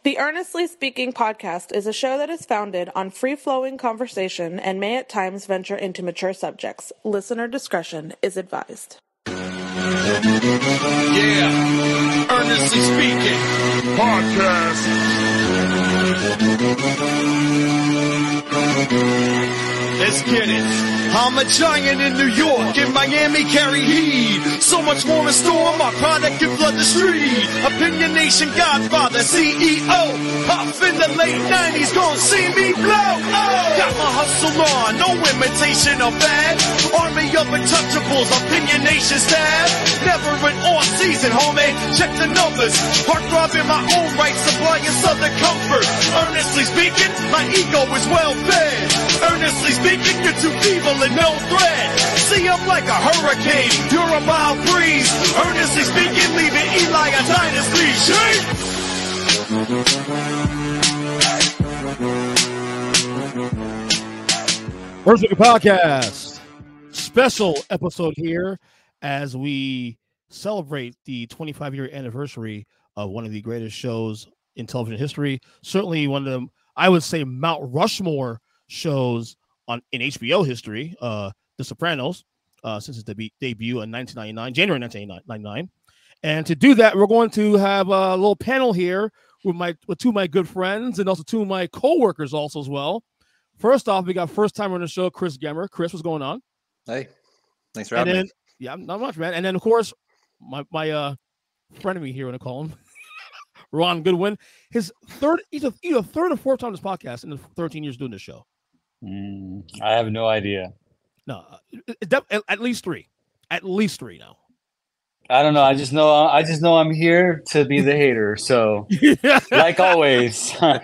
The Earnestly Speaking podcast is a show that is founded on free-flowing conversation and may at times venture into mature subjects. Listener discretion is advised. Yeah, Earnestly Speaking podcast. Let's get it. I'm a giant in New York, in Miami carry heat. So much more in store, my product can flood the street. Opinion Nation Godfather, CEO. Puff in the late 90s, gon' see me blow. Oh. Got my hustle on, no imitation of bad. Army of untouchables, Opinion Nation staff. Never an off season, homie, check the numbers. Heart throb in my own right, supplying southern comfort. Earnestly speaking, my ego is well fed. Earnestly speaking, you're too evil and no threat. See, I'm like a hurricane, you're a mild breeze. Earnestly speaking, leaving Eli a dynasty. Shake! Earnestly Podcast, special episode here as we celebrate the 25-year anniversary of one of the greatest shows in television history. Certainly one of them, I would say, Mount Rushmore shows in HBO history, The Sopranos, since its debut in 1999, January 1999. And to do that, we're going to have a little panel here with two of my good friends and also two of my coworkers also as well. First off, we got first timer on the show, Chris Gemmer. Chris, what's going on? Hey, thanks for having me. Yeah, not much, man. And then, of course, my frenemy here, when I call him, Ron Goodwin. He's either third or fourth time on this podcast in the 13 years doing this show. I have no idea. No, at least three. At least three now. I don't know. I just know I'm here to be the hater. So, like always. Yeah,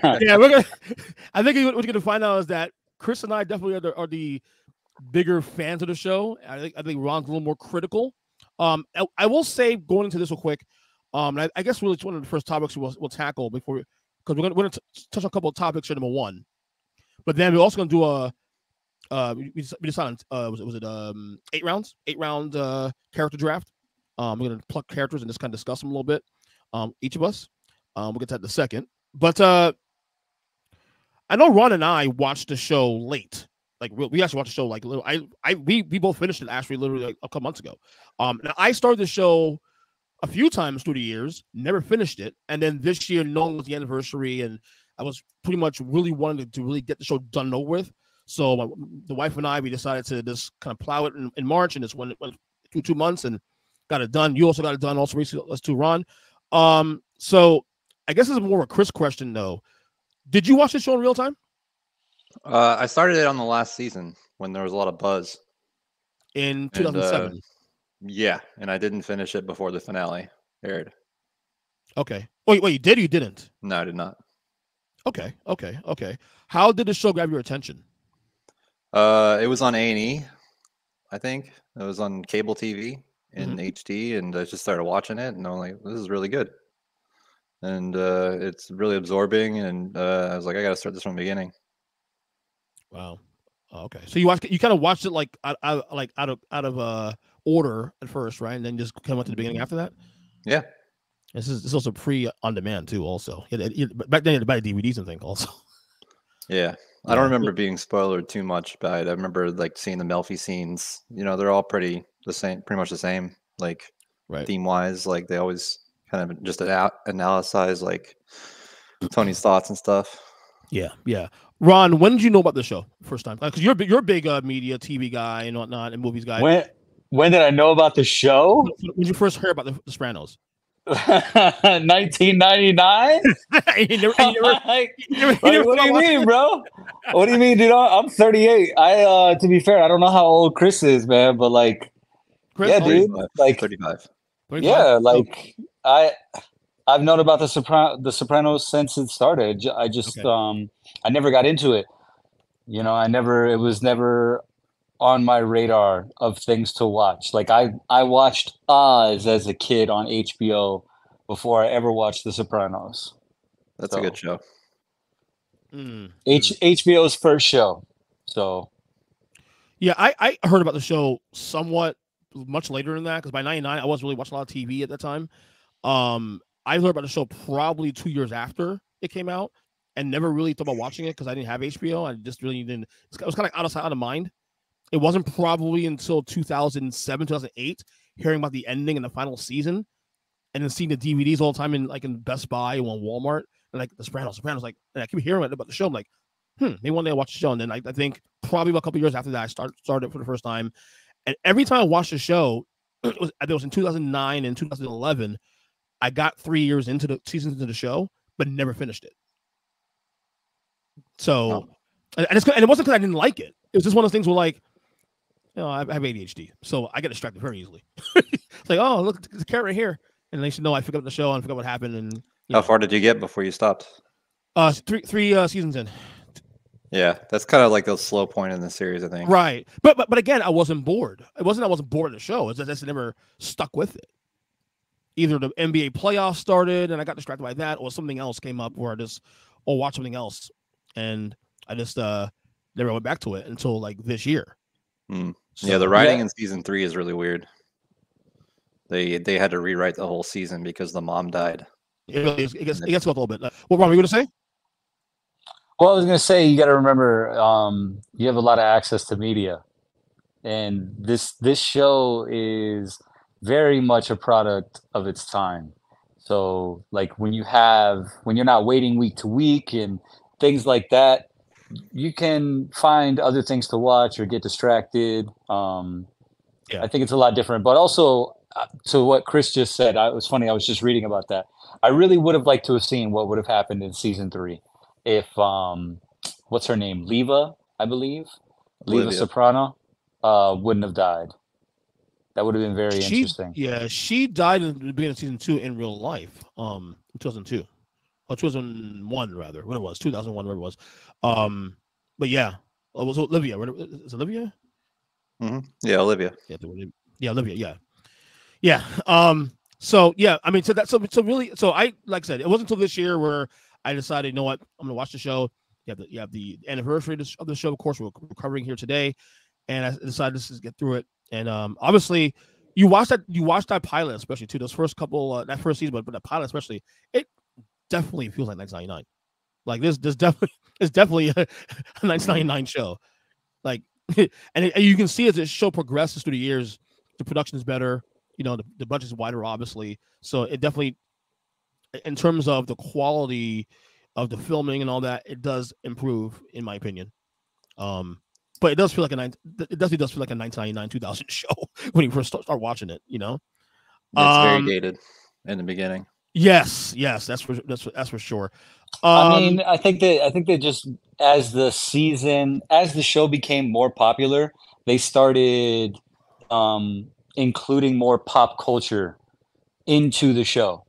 I think what you're gonna find out is that Chris and I definitely are the bigger fans of the show. I think Ron's a little more critical. I will say, going into this real quick, I guess really it's one of the first topics we'll tackle because we're gonna touch on a couple of topics here. Number one, but then we're also gonna do we decided was it 8 rounds, 8-round character draft. We're gonna pluck characters and just kind of discuss them a little bit. Each of us. We'll get to that in a second. But I know Ron and I watched the show late. Like we actually watched the show like we both finished it actually literally like a couple months ago. Now I started the show a few times through the years, never finished it, and then this year, knowing it was the anniversary, and I was pretty much really wanted to really get the show done over with. So the wife and I, we decided to just kind of plow it in March, and it's went through 2 months and got it done. You also got it done also recently. Let's do Ron. So I guess this is more of a Chris question though. Did you watch the show in real time? I started it on the last season when there was a lot of buzz. In 2007. Yeah, and I didn't finish it before the finale aired. Okay. Wait, you did or you didn't? No, I did not. Okay. How did the show grab your attention? It was on A&E, I think. It was on cable TV in HD, and I just started watching it, and I'm like, this is really good. And it's really absorbing, and I was like, I got to start this from the beginning. Wow. Okay. So you kind of watched it like out of order at first, right? And then just come up to the beginning after that? Yeah. This is also on demand too, also. Back then you had to buy DVDs and things also. Yeah. I don't remember being spoiled too much by it. I remember like seeing the Melfi scenes. You know, they're all pretty much the same, like theme wise. Like they always kind of just analyze like Tony's thoughts and stuff. Yeah. Ron, when did you know about the show first time? Because you're a big media, TV guy and whatnot, and movies guy. When did I know about the show? When did you first hear about the Sopranos? 1999. What do you mean, bro? What do you mean, dude? I'm 38. To be fair, I don't know how old Chris is, man, but like, Chris, yeah, dude, like 35. Yeah, like I've known about the Sopranos since it started. I just I never got into it. You know, it was never on my radar of things to watch. Like I watched Oz as a kid on HBO before I ever watched The Sopranos. That's a good show. HBO's first show. So yeah, I heard about the show somewhat much later than that, because by 99 I wasn't really watching a lot of TV at that time. I heard about the show probably 2 years after it came out, and never really thought about watching it because I didn't have HBO. I just really didn't. It was kind of out of sight, out of mind. It wasn't probably until 2007, 2008, hearing about the ending and the final season, and then seeing the DVDs all the time in Best Buy or Walmart, and like The Sopranos, like, and I keep hearing about the show. I'm like, maybe one day I'll watch the show. And then I think probably a couple years after that, I started it for the first time. And every time I watched the show, it was in 2009 and 2011. I got 3 years into the seasons into the show, but never finished it. So, and it wasn't because I didn't like it. It was just one of those things where, like, I have ADHD, so I get distracted very easily. It's like, oh, look, there's a carrot right here, and they should know I forgot the show and forgot what happened. And how far did you get before you stopped? Three seasons in. Yeah, that's kind of like the slow point in the series, I think. Right, but again, I wasn't bored. It wasn't I wasn't bored of the show. It's just I never stuck with it. Either the NBA playoffs started and I got distracted by that, or something else came up where or watch something else, and I just never went back to it until like this year. So, yeah, the writing in season 3 is really weird. They had to rewrite the whole season because the mom died. It really is. It gets a little bit. What Ron, were you going to say? Well, I was going to say, you got to remember, you have a lot of access to media, and this show is very much a product of its time. So, like when you're not waiting week to week and things like that, you can find other things to watch or get distracted. I think it's a lot different. But also, to what Chris just said, it was funny. I was just reading about that. I really would have liked to have seen what would have happened in season 3 if what's her name, Leva, I believe, Leva Soprano, wouldn't have died. That would have been very interesting. Yeah, she died in the beginning of season 2 in real life, 2002. Or 2001, rather. What it was, 2001, whatever it was. But yeah, it was Olivia. Is it Olivia? Mm-hmm. Yeah, Olivia. Yeah, Olivia. Yeah. So yeah, I mean, so I, like I said, it wasn't until this year where I decided, you know what, I'm gonna watch the show. You have the anniversary of the show. Of course, we're covering here today, and I decided to just get through it. And obviously, you watched that pilot, especially too. Those first couple, that first season, but the pilot especially, it definitely feels like 1999. Like there's definitely a 1999 show. Like, and you can see as the show progresses through the years, the production is better. You know, the budget is wider, obviously. So it definitely, in terms of the quality of the filming and all that, it does improve, in my opinion. But it does feel like it definitely does feel like a 1999, 2000 show when you first start watching it. You know, it's very dated in the beginning. Yes, that's for sure. I mean, I think that just as the show became more popular, they started including more pop culture into the show.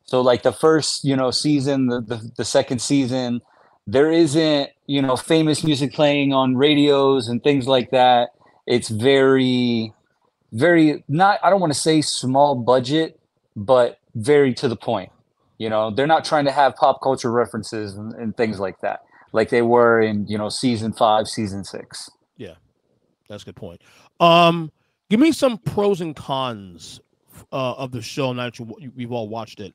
So like the first, season, the second season, there isn't, famous music playing on radios and things like that. It's very, very I don't want to say small budget, but very to the point. They're not trying to have pop culture references and things like that, like they were in, season 5, season 6. Yeah, that's a good point. Give me some pros and cons of the show now that we've all watched it.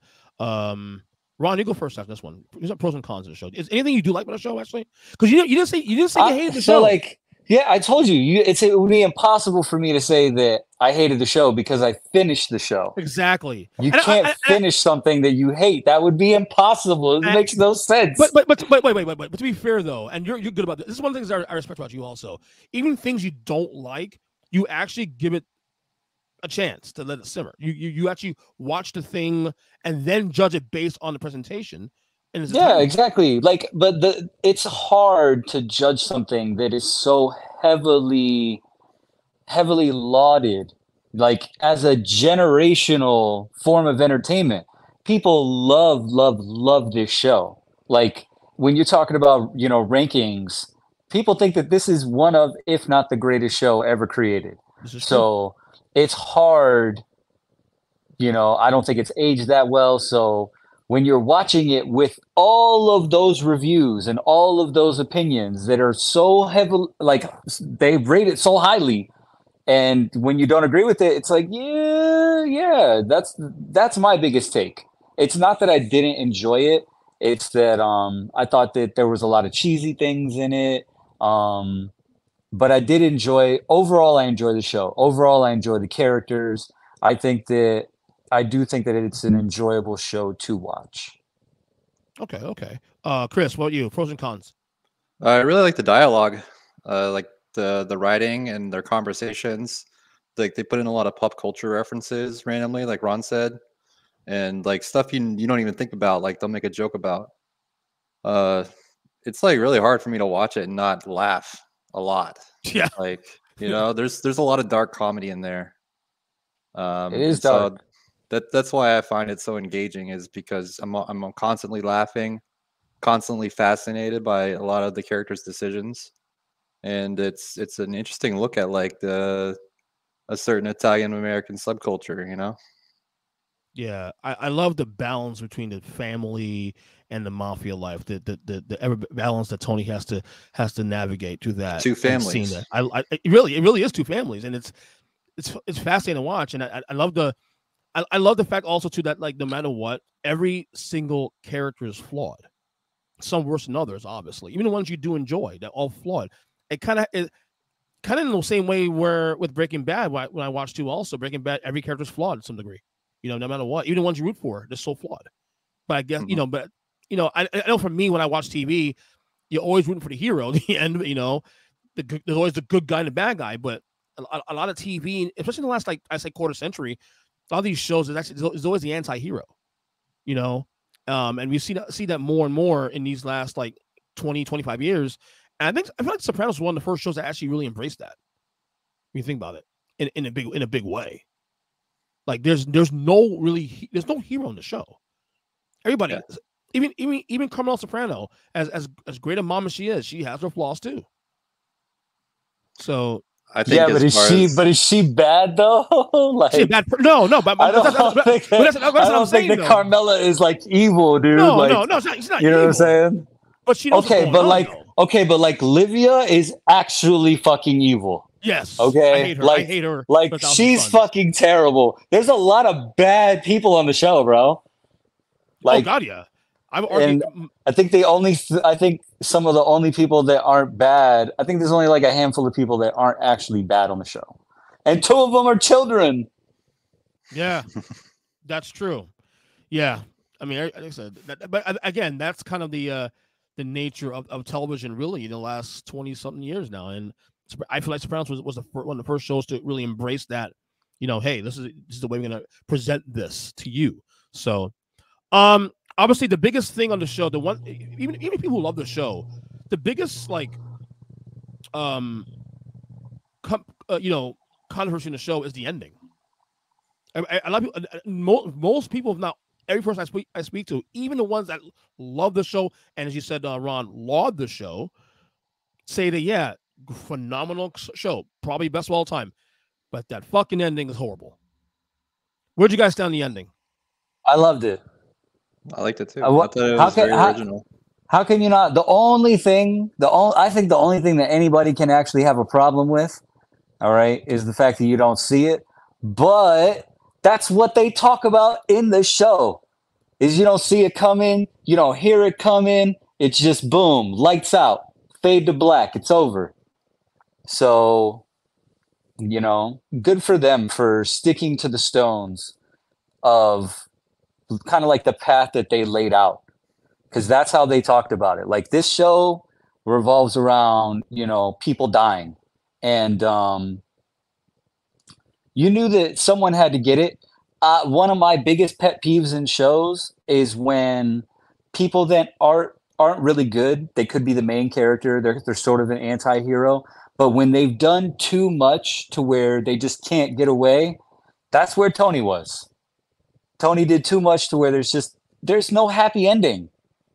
Ron, you go first after this one. Give some pros and cons of the show. Is anything you do like about the show, actually? Because you didn't say you hated the show. Like, yeah, I told you, it would be impossible for me to say that I hated the show because I finished the show. Exactly. You can't finish something that you hate. That would be impossible. It makes no sense. But to be fair though, and you're good about this. This is one of the things I respect about you also. Even things you don't like, you actually give it a chance to let it simmer. You actually watch the thing and then judge it based on the presentation. And yeah, exactly. Like, but it's hard to judge something that is so heavily lauded, like as a generational form of entertainment. People love this show. Like when you're talking about, rankings, people think that this is one of, if not the greatest show ever created. So it's hard, I don't think it's aged that well. So when you're watching it with all of those reviews and all of those opinions that are so heavy, like they rate it so highly, and when you don't agree with it, it's like, yeah, that's my biggest take. It's not that I didn't enjoy it. It's that I thought that there was a lot of cheesy things in it. But I did enjoy, overall, I enjoy the show. Overall, I enjoy the characters. I do think that it's an enjoyable show to watch. Okay. Chris, what about you? Pros and cons? I really like the dialogue, like the writing and their conversations. Like they put in a lot of pop culture references randomly, like Ron said, and like stuff you don't even think about. Like they'll make a joke about. It's like really hard for me to watch it and not laugh a lot. Yeah, like there's a lot of dark comedy in there. It is dark. So that's why I find it so engaging, is because I'm constantly laughing, constantly fascinated by a lot of the characters' decisions, and it's an interesting look at like a certain Italian American subculture, you know. Yeah, I love the balance between the family and the mafia life, the ever balance that Tony has to navigate through that. Two families. That. It really is two families, and it's fascinating to watch, and I love the fact also too that like no matter what, every single character is flawed. Some worse than others, obviously. Even the ones you do enjoy, they're all flawed. It kind of in the same way where with Breaking Bad, when I watched too, also Breaking Bad, every character is flawed to some degree. No matter what, even the ones you root for, they're so flawed. But I guess I know for me when I watch TV, you're always rooting for the hero at the end. There's always the good guy and the bad guy. But a lot of TV, especially in the last, like I say, quarter century, a lot of these shows is always the anti-hero. And we see that more and more in these last like 20, 25 years. And I feel like Sopranos was one of the first shows that actually really embraced that. When you think about it, in a big way. Like there's no hero in the show. Everybody, even Carmela Soprano, as great a mom as she is, she has her flaws too. So I think, but is she bad though? Like she's bad. No, but I don't think that Carmela is like evil, dude. No, she's not. You know what I'm saying? But she knows but like Livia is actually fucking evil. Yes. Okay. I hate her. Like she's fucking terrible. There's a lot of bad people on the show, bro. Like, oh God, yeah. I think some of the only people that aren't bad. I think there's only like a handful of people that aren't actually bad on the show, and 2 of them are children. Yeah, that's true. Yeah, I mean, like I said, but again, that's kind of the nature of television, really, in the last 20-something years now, and I feel like Sopranos was one of the first shows to really embrace that. Hey, this is the way we're gonna present this to you. So, obviously, the biggest thing on the show, the one even people who love the show, the biggest like controversy in the show is the ending. A lot of people, most people, if not every person I speak to, even the ones that love the show, and as you said, Ron, laud the show, say that phenomenal show, probably best of all time, but that fucking ending is horrible. Where'd you guys stand on the ending? I loved it. I liked it too. I thought it was very original. How can you not? I think the only thing that anybody can actually have a problem with, all right, is the fact that you don't see it. But that's what they talk about in the show, is you don't see it coming, you don't hear it coming. It's just boom, lights out, fade to black. It's over. So, good for them for sticking to the stones of kind of like the path that they laid out, because that's how they talked about it. Like this show revolves around, people dying, and you knew that someone had to get it. One of my biggest pet peeves in shows is when people that aren't really good, they could be the main character, they're sort of an anti-hero, but when they've done too much to where they just can't get away, that's where Tony was. Tony did too much to where there's no happy ending.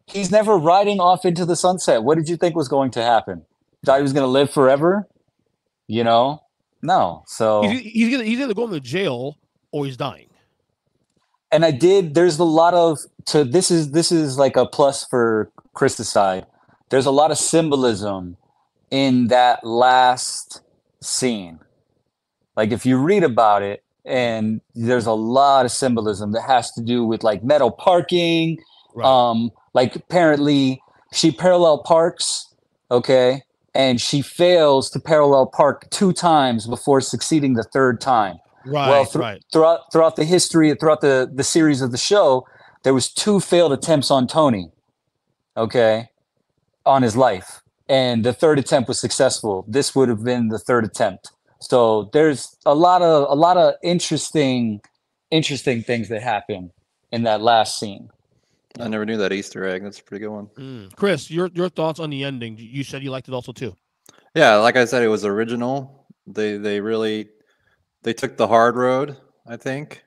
He's never riding off into the sunset. What did you think was going to happen? Thought he was going to live forever? No. So he's either going to jail or he's dying. And there's a lot of, this is like a plus for Chris's side. There's a lot of symbolism in that last scene. Like if you read about it, and there's a lot of symbolism that has to do with like metal parking, right. Like apparently she parallel parks, okay, and she fails to parallel park 2 times before succeeding the 3rd time. Right, Throughout the history, throughout the series of the show, there was 2 failed attempts on Tony, okay, on his life, and the 3rd attempt was successful. This would have been the 3rd attempt. So there's a lot of interesting things that happen in that last scene. I never knew that Easter egg. That's a pretty good one. Chris, your thoughts on the ending? You said you liked it also too. Yeah, like I said, it was original. They took the hard road, I think,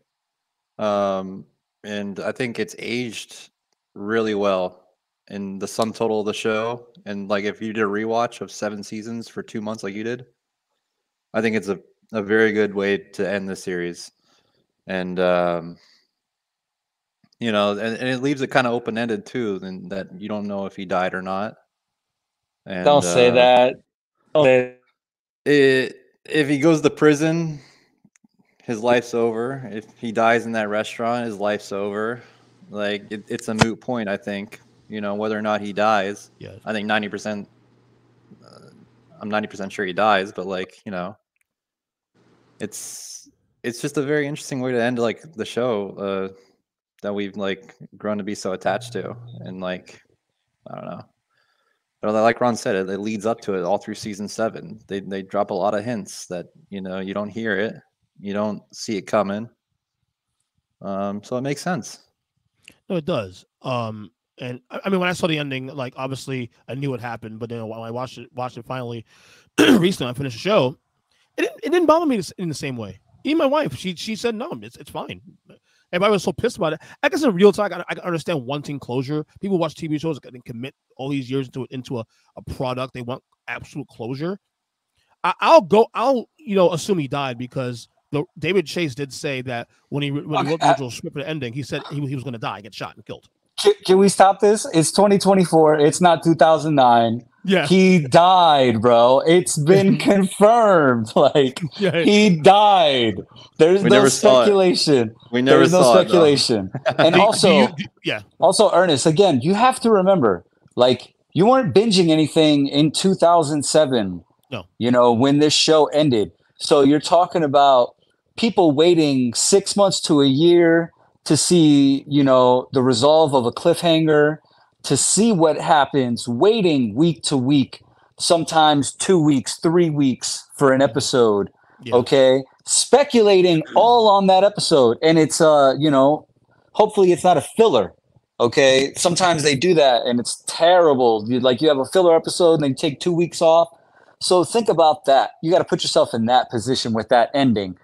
and I think it's aged really well in the sum total of the show. And like if you did a rewatch of 7 seasons for 2 months, like you did, I think it's a very good way to end the series. And you know, and it leaves it kind of open ended too, and that you don't know if he died or not. And don't say that. If he goes to prison, his life's over. If he dies in that restaurant, his life's over. Like it's a moot point, I think. You know, whether or not he dies. Yeah. I think 90%. I'm 90% sure he dies, but like, you know, it's just a very interesting way to end like the show that we've like grown to be so attached to, and like I don't know. But like Ron said, it leads up to it all through season 7. They drop a lot of hints that you know you don't hear it, you don't see it coming. So it makes sense. No, it does. And I mean, when I saw the ending, like obviously I knew what happened, but then when I watched it finally recently, I finished the show. It didn't bother me in the same way. Even my wife, she said no, it's fine. Everybody was so pissed about it. I guess in real time, I can understand wanting closure. People watch TV shows and commit all these years into a product. They want absolute closure. I'll assume he died because David Chase did say that when he wrote the original script for the ending, he said he was going to die, get shot and killed. Can we stop this? It's 2024. It's not 2009. Yeah, he died, bro. It's been confirmed. Like he died. There's no speculation. There's no speculation. And also, Ernest. Again, you have to remember, like you weren't binging anything in 2007. No, you know when this show ended. So you're talking about people waiting 6 months to a year to see, you know, the resolve of a cliffhanger, to see what happens, waiting week to week, sometimes 2 weeks, 3 weeks for an episode. Yeah. Okay. Speculating all on that episode. And it's, you know, hopefully it's not a filler. Okay. Sometimes they do that and it's terrible. You have a filler episode and they take 2 weeks off. So think about that. You got to put yourself in that position with that ending.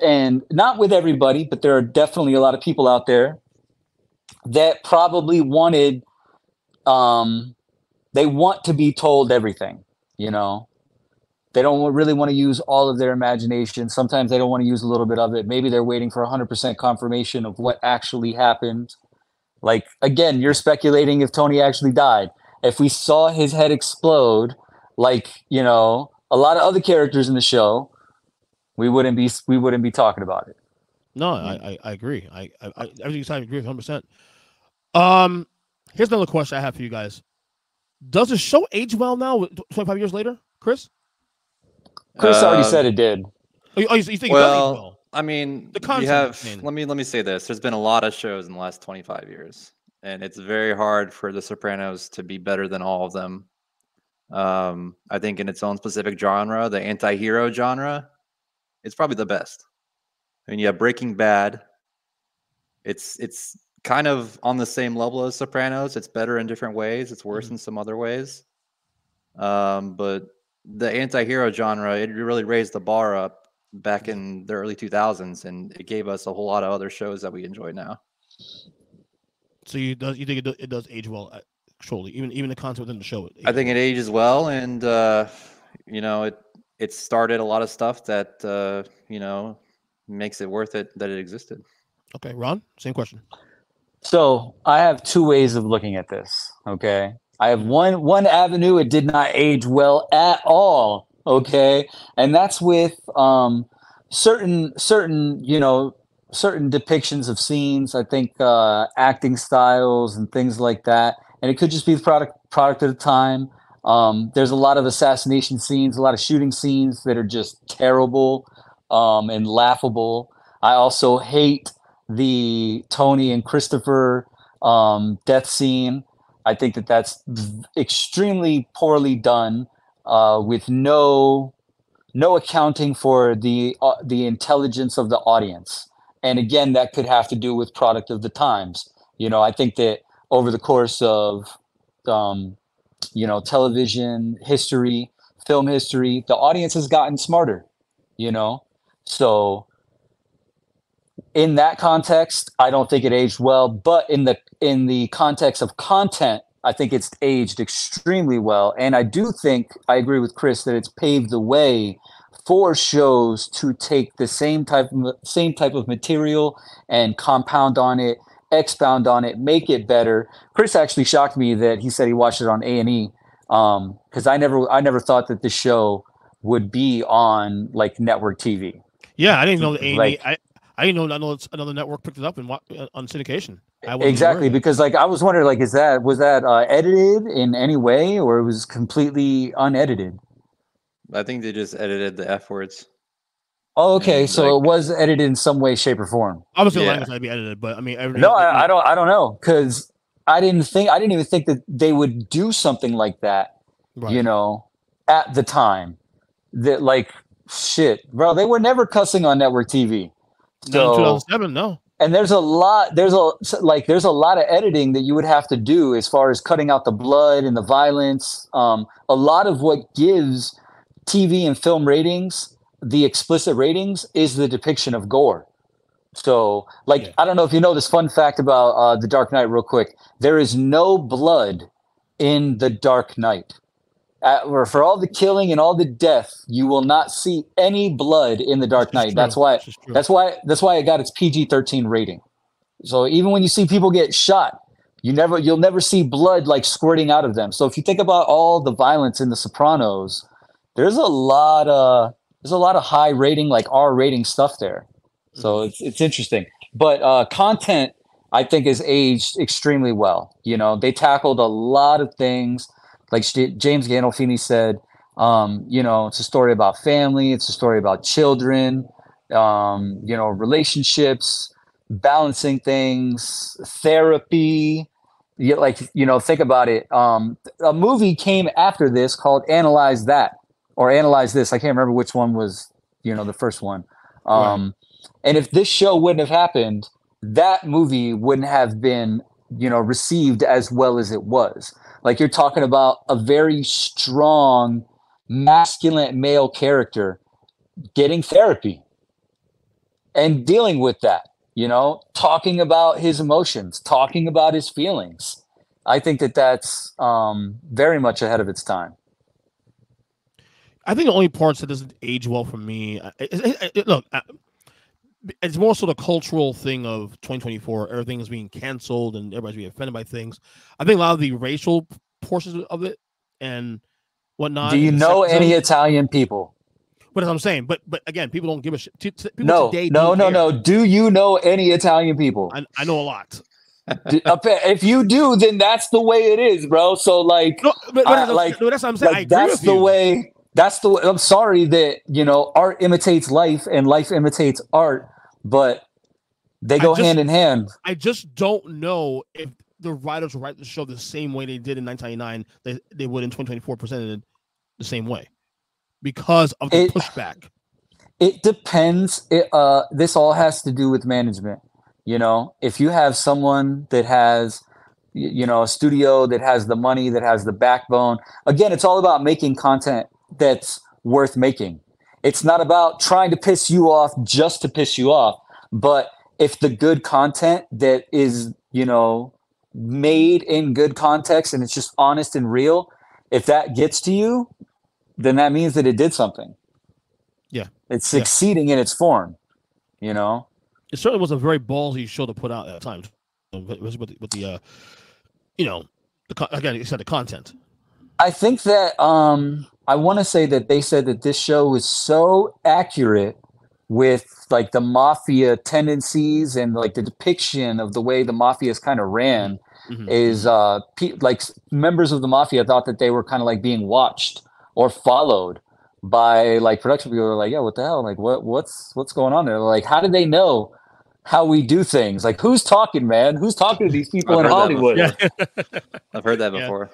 And not with everybody, but there are definitely a lot of people out there that probably wanted, they want to be told everything, you know, they don't really want to use all of their imagination. Sometimes they don't want to use a little bit of it. Maybe they're waiting for 100% confirmation of what actually happened. Like, again, you're speculating if Tony actually died. If we saw his head explode, like, you know, a lot of other characters in the show, we wouldn't be talking about it. No, I agree. I everything you said, I agree 100%. Here's another question I have for you guys. Does the show age well now, 25 years later, Chris? Chris already said it did. Oh, you think it does age well? I mean, the concept. Let me say this. There's been a lot of shows in the last 25 years, and it's very hard for The Sopranos to be better than all of them. I think in its own specific genre, the anti-hero genre, it's probably the best. I mean, you have Breaking Bad. It's kind of on the same level as Sopranos. It's better in different ways. It's worse in some other ways. But the anti-hero genre, it really raised the bar up back in the early 2000s, and it gave us a whole lot of other shows that we enjoy now. So you think it does age well? Surely, even the concept within the show. I think it ages well, and you know, it started a lot of stuff that you know, makes it worth it that it existed. Okay, Ron, same question. So I have 2 ways of looking at this. Okay, I have one avenue. It did not age well at all. Okay, and that's with certain you know, certain depictions of scenes. I think acting styles and things like that, and it could just be the product of the time. There's a lot of assassination scenes, a lot of shooting scenes that are just terrible and laughable. I also hate the Tony and Christopher death scene. I think that that's extremely poorly done with no accounting for the intelligence of the audience. And again, that could have to do with product of the times. I think that over the course of television history, film history, the audience has gotten smarter. So in that context, I don't think it aged well. But in the context of content, I think it's aged extremely well. And I do think I agree with Chris that it's paved the way for shows to take the same type of material and compound on it, expound on it, make it better. Chris actually shocked me that he said he watched it on A&E because I never thought that the show would be on like network TV. Yeah, I didn't know that A&E. I didn't know another network picked it up and on syndication. Exactly, because like I was wondering, like, was that edited in any way, or it was completely unedited? I think they just edited the F words. Oh, okay. So it was edited in some way, shape, or form. Obviously, the language had to be edited, but I mean, I don't know, because I didn't even think that they would do something like that. Right. At the time, that like shit, bro. They were never cussing on network TV. So, 2007, no. And there's a lot of editing that you would have to do as far as cutting out the blood and the violence. A lot of what gives TV and film ratings the explicit ratings is the depiction of gore. So, I don't know if you know this fun fact about The Dark Knight real quick. There is no blood in The Dark Knight. For all the killing and all the death, you will not see any blood in The Dark Knight. That's why it got its PG-13 rating. So even when you see people get shot, you'll never see blood like squirting out of them. So if you think about all the violence in The Sopranos, there's a lot of high rating, like R rating stuff there. So it's interesting. But content, I think, is aged extremely well. They tackled a lot of things. Like James Gandolfini said, it's a story about family. It's a story about children, relationships, balancing things, therapy. Think about it. A movie came after this called Analyze That or Analyze This. I can't remember which one was, the first one. Right. And if this show wouldn't have happened, that movie wouldn't have been, received as well as it was. Like, you're talking about a very strong, masculine male character getting therapy and dealing with that, talking about his emotions, talking about his feelings. I think that that's very much ahead of its time. I think the only parts that doesn't age well for me, look, it's more so the cultural thing of 2024. Everything is being canceled and everybody's being offended by things. I think a lot of the racial portions of it and whatnot. Do you know any Italian people? But as I'm saying, but again, people don't give a shit. No. Do you know any Italian people? I know a lot. If you do, then that's the way it is, bro. So that's what I'm saying. That's the way. I'm sorry that, art imitates life and life imitates art, but they go hand in hand. I just don't know if the writers will write the show the same way they did in 1999, they would in 2024 presented the same way because of the pushback. It depends. This all has to do with management. If you have someone that has, a studio that has the money, that has the backbone, again, it's all about making content that's worth making. It's not about trying to piss you off just to piss you off. But if the good content that is, made in good context and it's just honest and real, if that gets to you, then that means that it did something. Yeah. It's succeeding in its form, It certainly was a very ballsy show to put out at the time. With the again, you said the content. I think that I want to say that they said that this show was so accurate with like the mafia tendencies and like the depiction of the way the mafias kind of ran is like members of the mafia thought that they were kind of like being watched or followed by like production people. Were like, yeah, what the hell? Like what's going on there? Like, how did they know how we do things? Like, who's talking, man? Who's talking to these people in Hollywood? I've heard that before.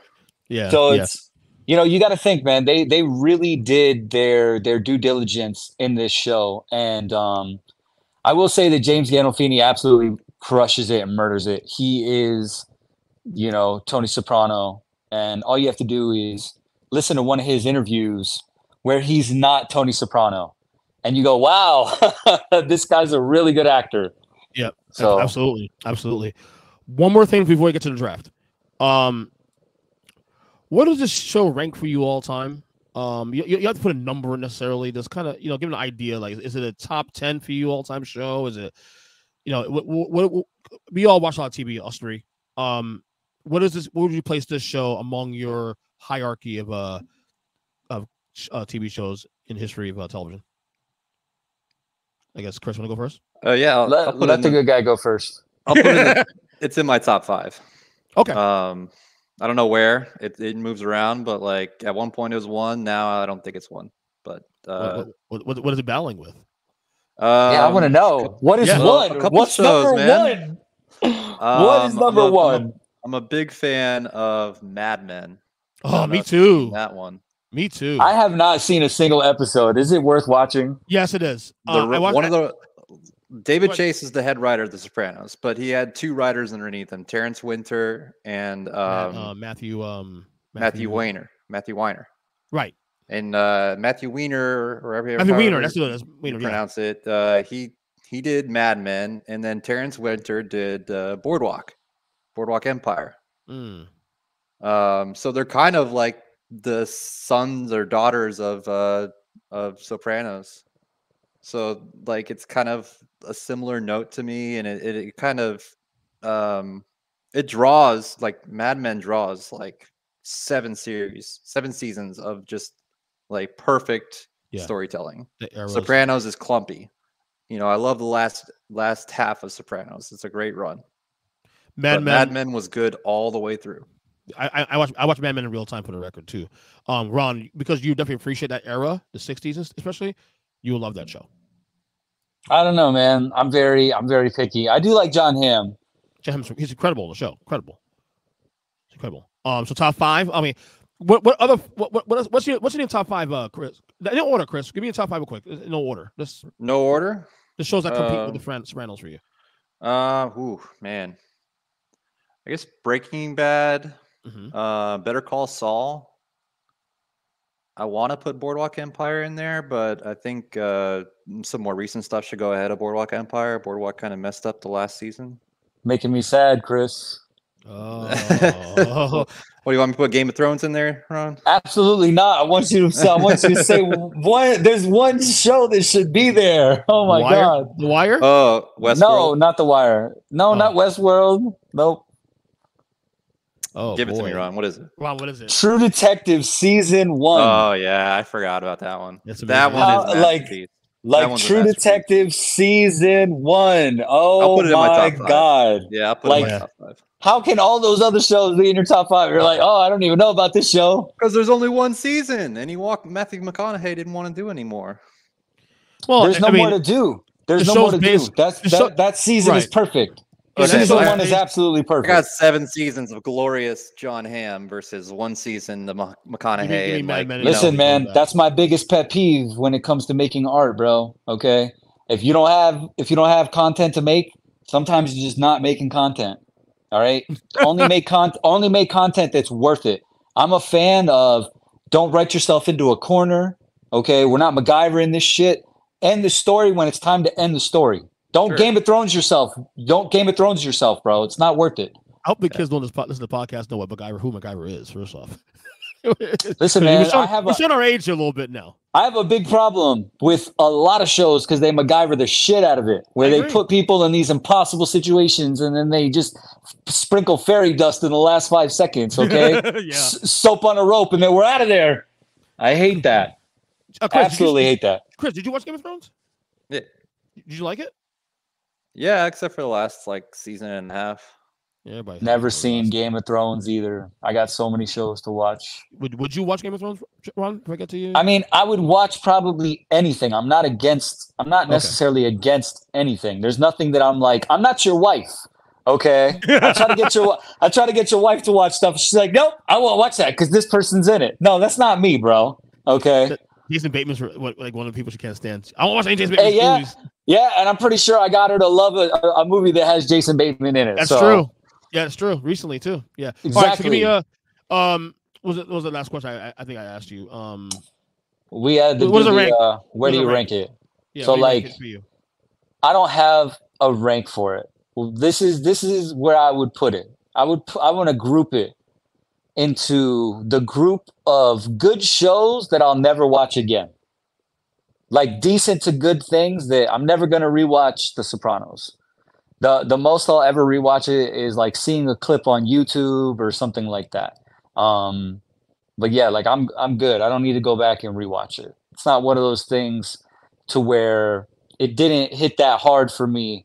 Yeah. So it's, you know, you got to think, man, they really did their due diligence in this show. And I will say that James Gandolfini absolutely crushes it and murders it. He is, you know, Tony Soprano. And all you have to do is listen to one of his interviews where he's not Tony Soprano. And you go, wow, this guy's a really good actor. Yeah, so absolutely. Absolutely. One more thing before we get to the draft. What does this show rank for you all time? You have to put a number necessarily. Just kind of, you know, give an idea. Like, is it a top 10 for you all time show? Is it, you know, what we all watch a lot of TV, us three. What is this? What would you place this show among your hierarchy of TV shows in history of television? I guess Chris, want to go first? Yeah, let the good guy go first. I'll put it. It's in my top 5. Okay. I don't know where it moves around, but like at one point it was 1. Now I don't think it's 1. But what is it battling with? Yeah, I want to know. What is 1? What's shows, number man. 1? What is number 1? I'm a big fan of Mad Men. Oh, me too. That one. Me too. I have not seen a single episode. Is it worth watching? Yes, it is. David Chase is the head writer of The Sopranos, but he had 2 writers underneath him: Terrence Winter and Matthew Weiner. Matthew Weiner. Right. And Matthew Weiner, or Matthew Weiner, that's what it is. Weiner, pronounce it. He did Mad Men, and then Terrence Winter did Boardwalk Empire. So they're kind of like the sons or daughters of Sopranos. So like it's kind of a similar note to me, and it kind of it draws, like Mad Men draws like 7 seasons of just like perfect storytelling. Sopranos is clumpy. You know, I love the last half of Sopranos. It's a great run. Mad Men was good all the way through. I watch Mad Men in real time for the record too. Ron, because you definitely appreciate that era, the 60s especially, you will love that show. I don't know, man. I'm very picky. I do like John Hamm. He's incredible. The show, incredible. It's incredible. So top 5. I mean, what's your top 5, Chris? In order, Chris. Give me a top 5 real quick. No order. No order. The shows that compete with the Sopranos for you. Man. I guess Breaking Bad. Better Call Saul. I want to put Boardwalk Empire in there, but I think some more recent stuff should go ahead of Boardwalk Empire. Boardwalk kind of messed up the last season. Making me sad, Chris. Oh. What, do you want me to put Game of Thrones in there, Ron? Absolutely not. I want you to say one. There's one show that should be there. Oh my God, The Wire. Oh, Westworld. No, not The Wire. No, not Westworld. Nope. Oh, give it to me, Ron. What is it? Ron, what is it? True Detective season 1. Oh yeah, I forgot about that one. That one is like True Detective season 1. Oh, I'll put it in my top 5. God. Yeah, I'll put it in my top 5. How can all those other shows be in your top 5? You're like, oh, I don't even know about this show. Because there's only 1 season, and Matthew McConaughey didn't want to do anymore. Well, there's no more to do. There's no more to do. That season is perfect. Season 1 is absolutely perfect. I got 7 seasons of glorious John Hamm versus 1 season of McConaughey. Listen, man, that's my biggest pet peeve when it comes to making art, bro. Okay, if you don't have content to make, sometimes you're just not making content. All right, only make content that's worth it. I'm a fan of don't write yourself into a corner. Okay, we're not MacGyver in this shit. End the story when it's time to end the story. Don't Game of Thrones yourself. Don't Game of Thrones yourself, bro. It's not worth it. I hope the kids don't listen to the podcast know who MacGyver is, first off. Listen, man, we're showing our age a little bit now. I have a big problem with a lot of shows because they MacGyver the shit out of it, where they put people in these impossible situations and then they just sprinkle fairy dust in the last 5 seconds, okay? Soap on a rope, and then we're out of there. I hate that. Chris, absolutely hate that. Chris, did you watch Game of Thrones? Yeah. Did you like it? Yeah, except for the last like season and a half. Yeah, Never seen Game of Thrones either. I got so many shows to watch. Would you watch Game of Thrones, Ron? If I get to you, I mean, I would watch probably anything. I'm not necessarily against anything. There's nothing that I'm like, I'm not your wife. Okay. I try to get your wife to watch stuff. She's like, nope, I won't watch that because this person's in it. No, that's not me, bro. Okay. Jason Bateman's like one of the people she can't stand. I won't watch any Jason Bateman movies. Yeah, and I'm pretty sure I got her to love a movie that has Jason Bateman in it. That's true. Yeah, it's true. Recently too. Yeah. Exactly. All right, so give me was the last question I think I asked you. We had to what is the rank? Where do you rank it? Yeah, so like I don't have a rank for it. Well, this is where I would put it. I want to group it into the group of good shows that I'll never watch again. Like decent to good things that I'm never going to rewatch The Sopranos. The most I'll ever rewatch it is like seeing a clip on YouTube or something like that. But yeah, like I'm good. I don't need to go back and rewatch it. It's not one of those things to where it didn't hit that hard for me,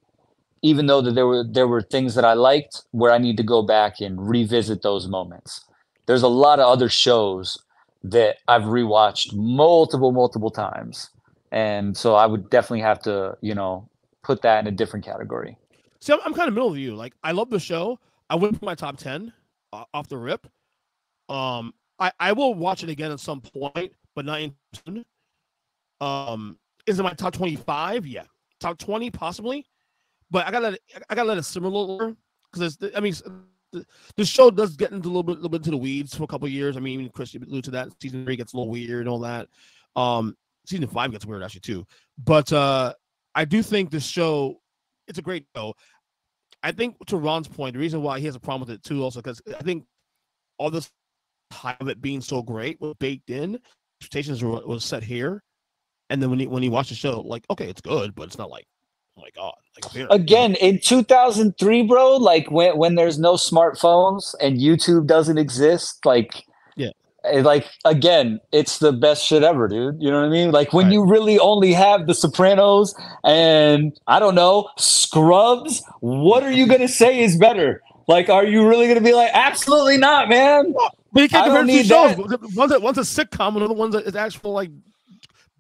even though that there were things that I liked where I need to go back and revisit those moments. There's a lot of other shows that I've rewatched multiple times. And so I would definitely have to, put that in a different category. See, I'm kind of middle of you. Like, I love the show. I wouldn't put my top 10 off the rip. I will watch it again at some point, but not in soon. Is it my top 25? Yeah. Top 20, possibly. But I gotta let it simmer a little because the show does get into a little bit into the weeds for a couple of years. I mean, Chris alluded to that. Season 3 gets a little weird and all that. Season 5 gets weird actually too. But I do think this show, it's a great show. I think to Ron's point, the reason why he has a problem with it too, also because I think all this hype of it being so great was baked in. Expectations was set here, and then when he watched the show, like, okay, it's good, but it's not like, oh my god, like here, again in 2003, bro. Like when there's no smartphones and YouTube doesn't exist, like. Yeah. Like again, it's the best shit ever, dude. You know what I mean? Like when you really only have The Sopranos and I don't know, Scrubs, what are you gonna say is better? Like, are you really gonna be like, absolutely not, man? But you can't compare two shows. One's a sitcom, another one's an actual like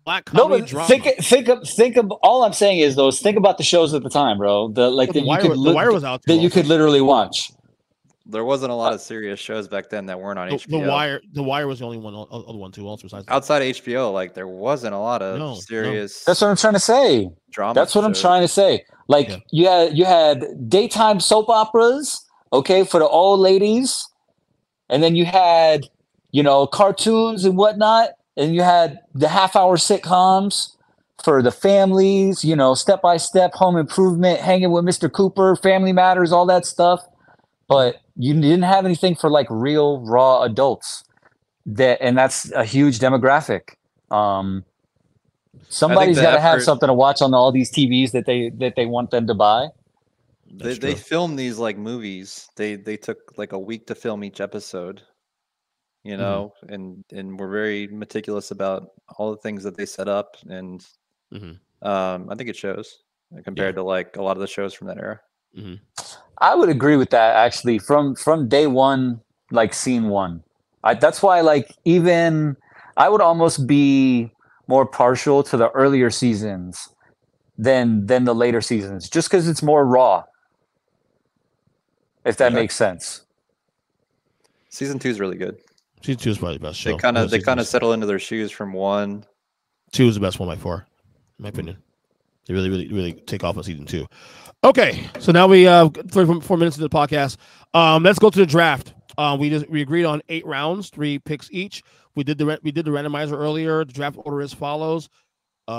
black comedy drama. Think of all I'm saying is those. Think about the shows at the time, bro. The Wire was out that you could literally watch. There wasn't a lot of serious shows back then that weren't on HBO. The Wire was the only other one too. Also, besides outside of HBO, like there wasn't a lot of serious. That's what I'm trying to say. Drama. That's what I'm trying to say. Like you had daytime soap operas, okay, for the old ladies, and then you had cartoons and whatnot, and you had the half-hour sitcoms for the families. Step by Step, Home Improvement, Hanging with Mr. Cooper, Family Matters, all that stuff. But you didn't have anything for like real raw adults and that's a huge demographic. Somebody's got to have something to watch on all these TVs that they want them to buy. They film these like movies. They took like a week to film each episode, and we're very meticulous about all the things that they set up. And I think it shows compared to like a lot of the shows from that era. Mm-hmm. I would agree with that actually from day one, like scene one. That's why like even I would almost be more partial to the earlier seasons than the later seasons, just because it's more raw. If that makes sense. Season 2 is really good. Season 2 is probably the best show. They kind of settle into their shoes from 1. 2 is the best one by far, in my opinion. They really take off on season 2. Okay, so now we 34 minutes into the podcast. Let's go to the draft. We agreed on 8 rounds, 3 picks each. We did the randomizer earlier. The draft order is follows.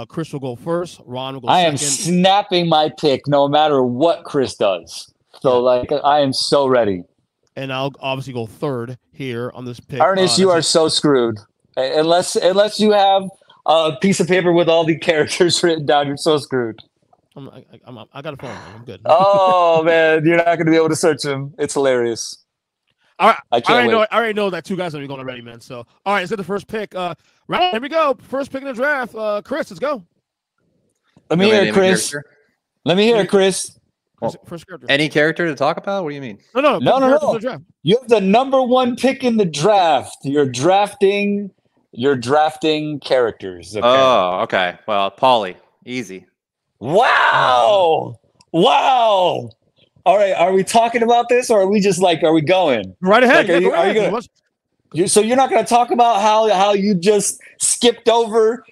Chris will go first. Ron will go second. I am snapping my pick no matter what Chris does. So I am so ready. And I'll obviously go third here on this pick. Ernest, you are so screwed. Unless you have a piece of paper with all the characters written down, you're so screwed. I got a phone. I'm good. Oh man, you're not going to be able to search him. It's hilarious. All right, I already know that 2 guys are going to be going already, man. So, all right, let's get the first pick. Here we go. First pick in the draft. Chris, let's go. Let me hear, Chris. Let me hear, Chris. Well, first character. Any character to talk about? What do you mean? No. You have the number one pick in the draft. You're drafting characters. Okay. Oh, okay. Well, Paulie, easy. Wow. All right. Are we talking about this, or are we just are we going right ahead? So you're not going to talk about how you just skipped over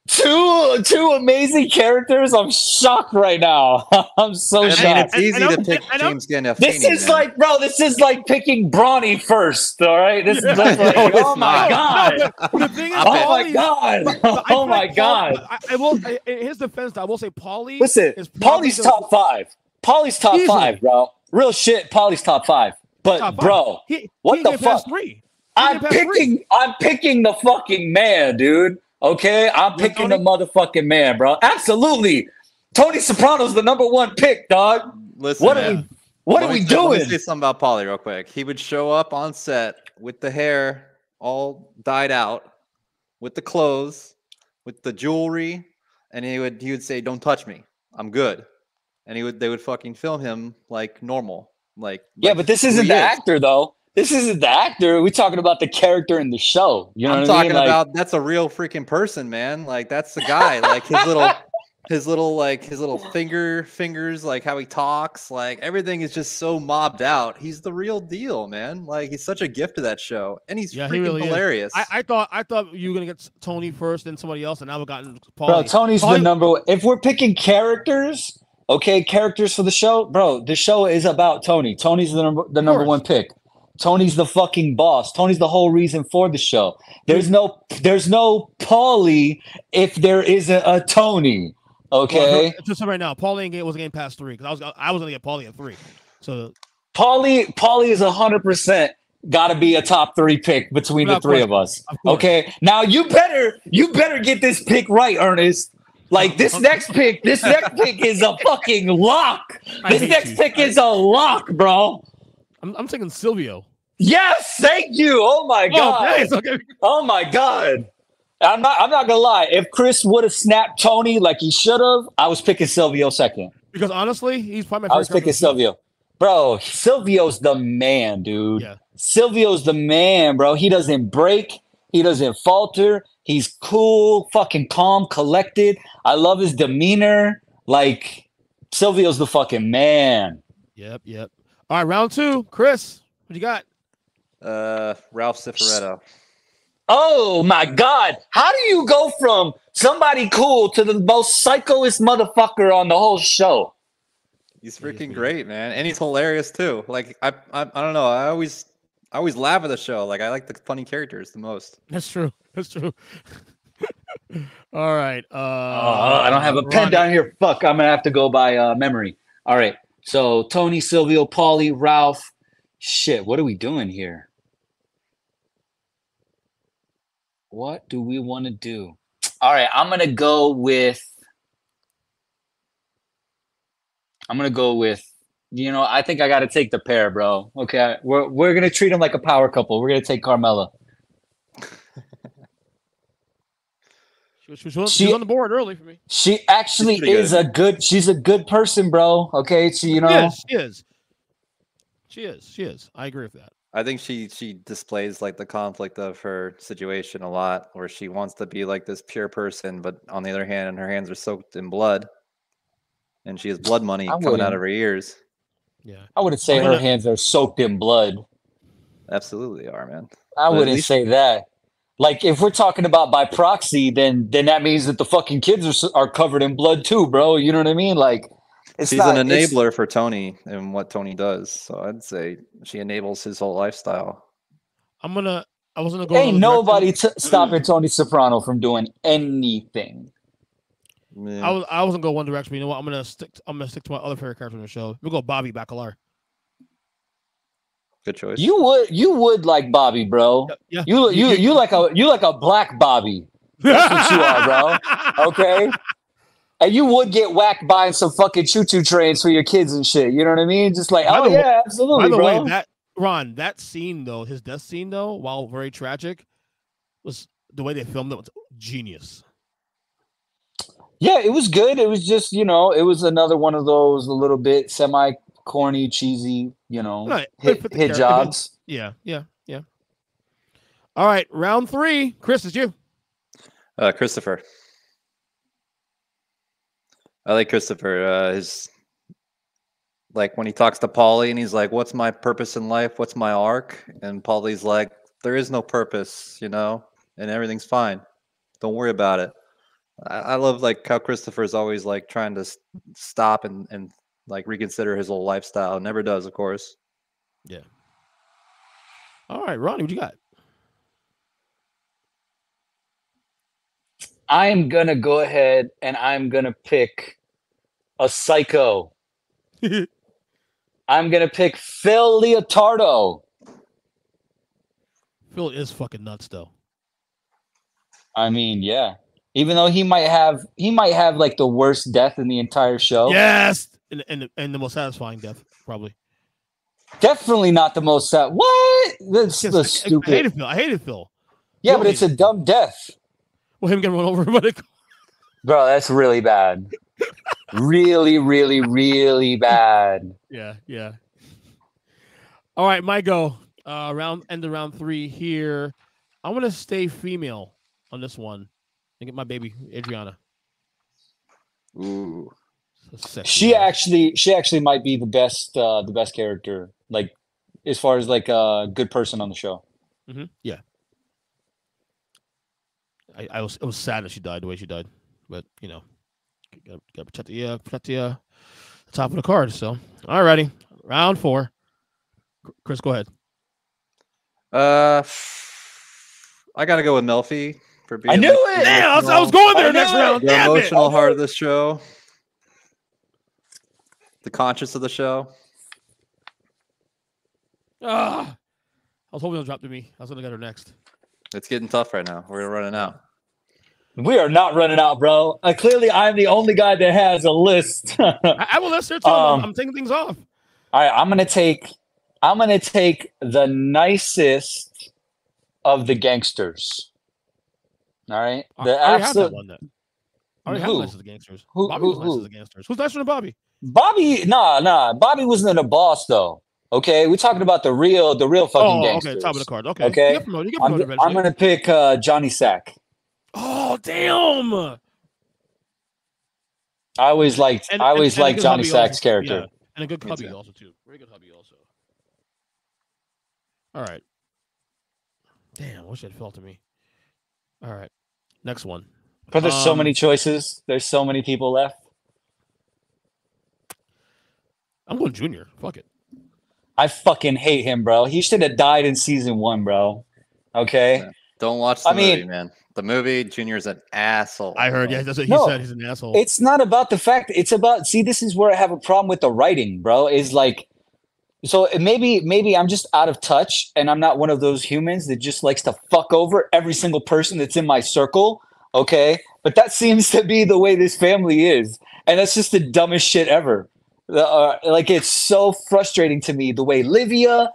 two amazing characters? I'm shocked right now. I'm so shocked. I mean, it's easy to pick James Gandolfini. This is like picking Bronny first. All right. This is oh my god. Oh my god. I will. In his defense, I will say Paulie. Listen, Paulie's top five. Paulie's top five, bro. Real shit. Paulie's top five. But bro, what the fuck? I'm picking the fucking man, dude. Okay, I'm picking the motherfucking man, bro. Absolutely. Tony Soprano's the number one pick, dog. Listen, what are we doing? Let me say something about Paulie real quick. He would show up on set with the hair all dyed out, with the clothes, with the jewelry, and he would say, "Don't touch me. I'm good." And they would fucking film him like normal. But this isn't the actor though. This isn't the actor. We're talking about the character in the show. You know I'm what I mean? talking about that's a real freaking person, man. Like that's the guy. Like his little fingers, like how he talks, like everything is just so mobbed out. He's the real deal, man. Like he's such a gift to that show, and he's freaking really hilarious. I thought you were gonna get Tony first, then somebody else, and now we've gotten Paulie. Bro, Tony's the number one. If we're picking characters, characters for the show, bro, the show is about Tony. Tony's the number one pick. Tony's the fucking boss. Tony's the whole reason for the show. There's no Paulie if there isn't a Tony. Okay. Well, just right now, Paulie wasn't getting past 3 because I was gonna get Paulie at 3. So Paulie is 100% got to be a top 3 pick between the three of us. Okay. Now you better get this pick right, Ernest. Like this next pick is a fucking lock. This next pick is a lock, bro. I'm taking Silvio. Yes, thank you. Oh my god. Oh my god. I'm not gonna lie. If Chris would have snapped Tony like he should have, I was picking Silvio second. Because honestly, he's probably my favorite. I was picking Silvio. Bro, Silvio's the man, dude. Yeah. Silvio's the man, bro. He doesn't break. He doesn't falter. He's cool, fucking calm, collected. I love his demeanor. Like, Silvio's the fucking man. Yep. All right, round 2. Chris, what you got? Ralph Cifaretto. Oh my god. How do you go from somebody cool to the most psychoest motherfucker on the whole show? He's freaking great, man. And he's hilarious too. Like I don't know. I always laugh at the show. Like I like the funny characters the most. That's true. All right. I don't have a pen down here. Fuck, I'm gonna have to go by memory. All right. So Tony, Silvio, Paulie, Ralph. Shit, what are we doing here? What do we want to do? All right, I'm gonna go with. I think I got to take the pair, bro. Okay, we're gonna treat them like a power couple. We're gonna take Carmela. She was on the board early for me. She actually is she's a good person, bro. Okay, she is. I agree with that. I think she displays like the conflict of her situation a lot, where she wants to be like this pure person, but on the other hand, her hands are soaked in blood, and she has blood money coming out of her ears. Yeah, I wouldn't say her hands are soaked in blood. Absolutely are, man. I wouldn't say that. Like, if we're talking about by proxy, then that means that the fucking kids are covered in blood too, bro. You know what I mean? Like, she's an enabler for Tony and what Tony does. So I'd say she enables his whole lifestyle. I was gonna go. Ain't nobody stopping Tony Soprano from doing anything. Yeah. I wasn't going one direction. But you know what? I'm gonna stick to my other favorite character in the show. We'll go Bobby Baccalar. Good choice. You would like Bobby, bro. Yeah. You like a black Bobby. That's what you are, bro. Okay. And you would get whacked by some fucking choo-choo trains for your kids and shit. You know what I mean? Just like, absolutely, by the bro. Way, that scene though, his death scene though, while very tragic, was the way they filmed it was genius. Yeah, it was good. It was just, it was another one of those a little bit semi corny, cheesy, Right. hit jobs. Yeah. All right, round 3. Chris, it's you. Christopher. I like Christopher. His like when he talks to Paulie and he's like, "What's my purpose in life? What's my arc?" And Paulie's like, "There is no purpose, and everything's fine. Don't worry about it." I love like how Christopher's always like trying to stop and like reconsider his whole lifestyle. Never does, of course. Yeah. All right, Ronnie, what you got? I'm gonna go ahead and I'm gonna pick a psycho. I'm gonna pick Phil Leotardo. Phil is fucking nuts, though. I mean, yeah. Even though he might have like the worst death in the entire show. Yes, and the most satisfying death, probably. Definitely not the most sad. What? That's the stupid. I hated Phil. Yeah, but it's a dumb death. Well, him getting run over by the car. Bro, that's really bad. Really, really, really bad. Yeah. All right, my go. End of round 3 here. I'm gonna stay female on this one and get my baby Adriana. Ooh, so she actually might be the best character, like as far as like a good person on the show. Mm-hmm. Yeah. It was sad that she died the way she died, but gotta protect the top of the card. So, all righty, round 4. Chris, go ahead. I gotta go with Melfi for being. I knew it. Yeah, I was going there next round. The emotional heart of the show, the conscience of the show. I was hoping it'll drop to me. I was gonna get her next. It's getting tough right now. We're running out. We are not running out, bro. Clearly, I'm the only guy that has a list. I have a list here too. I'm taking things off. All right, I'm gonna take the nicest of the gangsters. All right, I already have that one. Then I already have the list of the gangsters. Bobby was nice as the gangsters. Who's nicer than Bobby? Bobby, nah. Bobby wasn't a boss though. Okay, we're talking about the real fucking gangsters. Okay, top of the card. Okay. I'm gonna pick Johnny Sack. Oh damn! I always liked Johnny Sack's character. Yeah. And a good hubby also too. Very good hubby also. All right. Damn, I wish it fell to me. All right, next one. But there's so many choices. There's so many people left. I'm going Junior. Fuck it. I fucking hate him, bro. He should have died in season 1, bro. Okay. Yeah. Don't watch the movie, man. The movie, Junior's an asshole. I heard. Yeah, that's what he said. He's an asshole. It's not about the fact. It's about. See, this is where I have a problem with the writing, bro. Is like, so maybe I'm just out of touch, and I'm not one of those humans that just likes to fuck over every single person that's in my circle. Okay, but that seems to be the way this family is, and that's just the dumbest shit ever. Like, it's so frustrating to me the way Livia,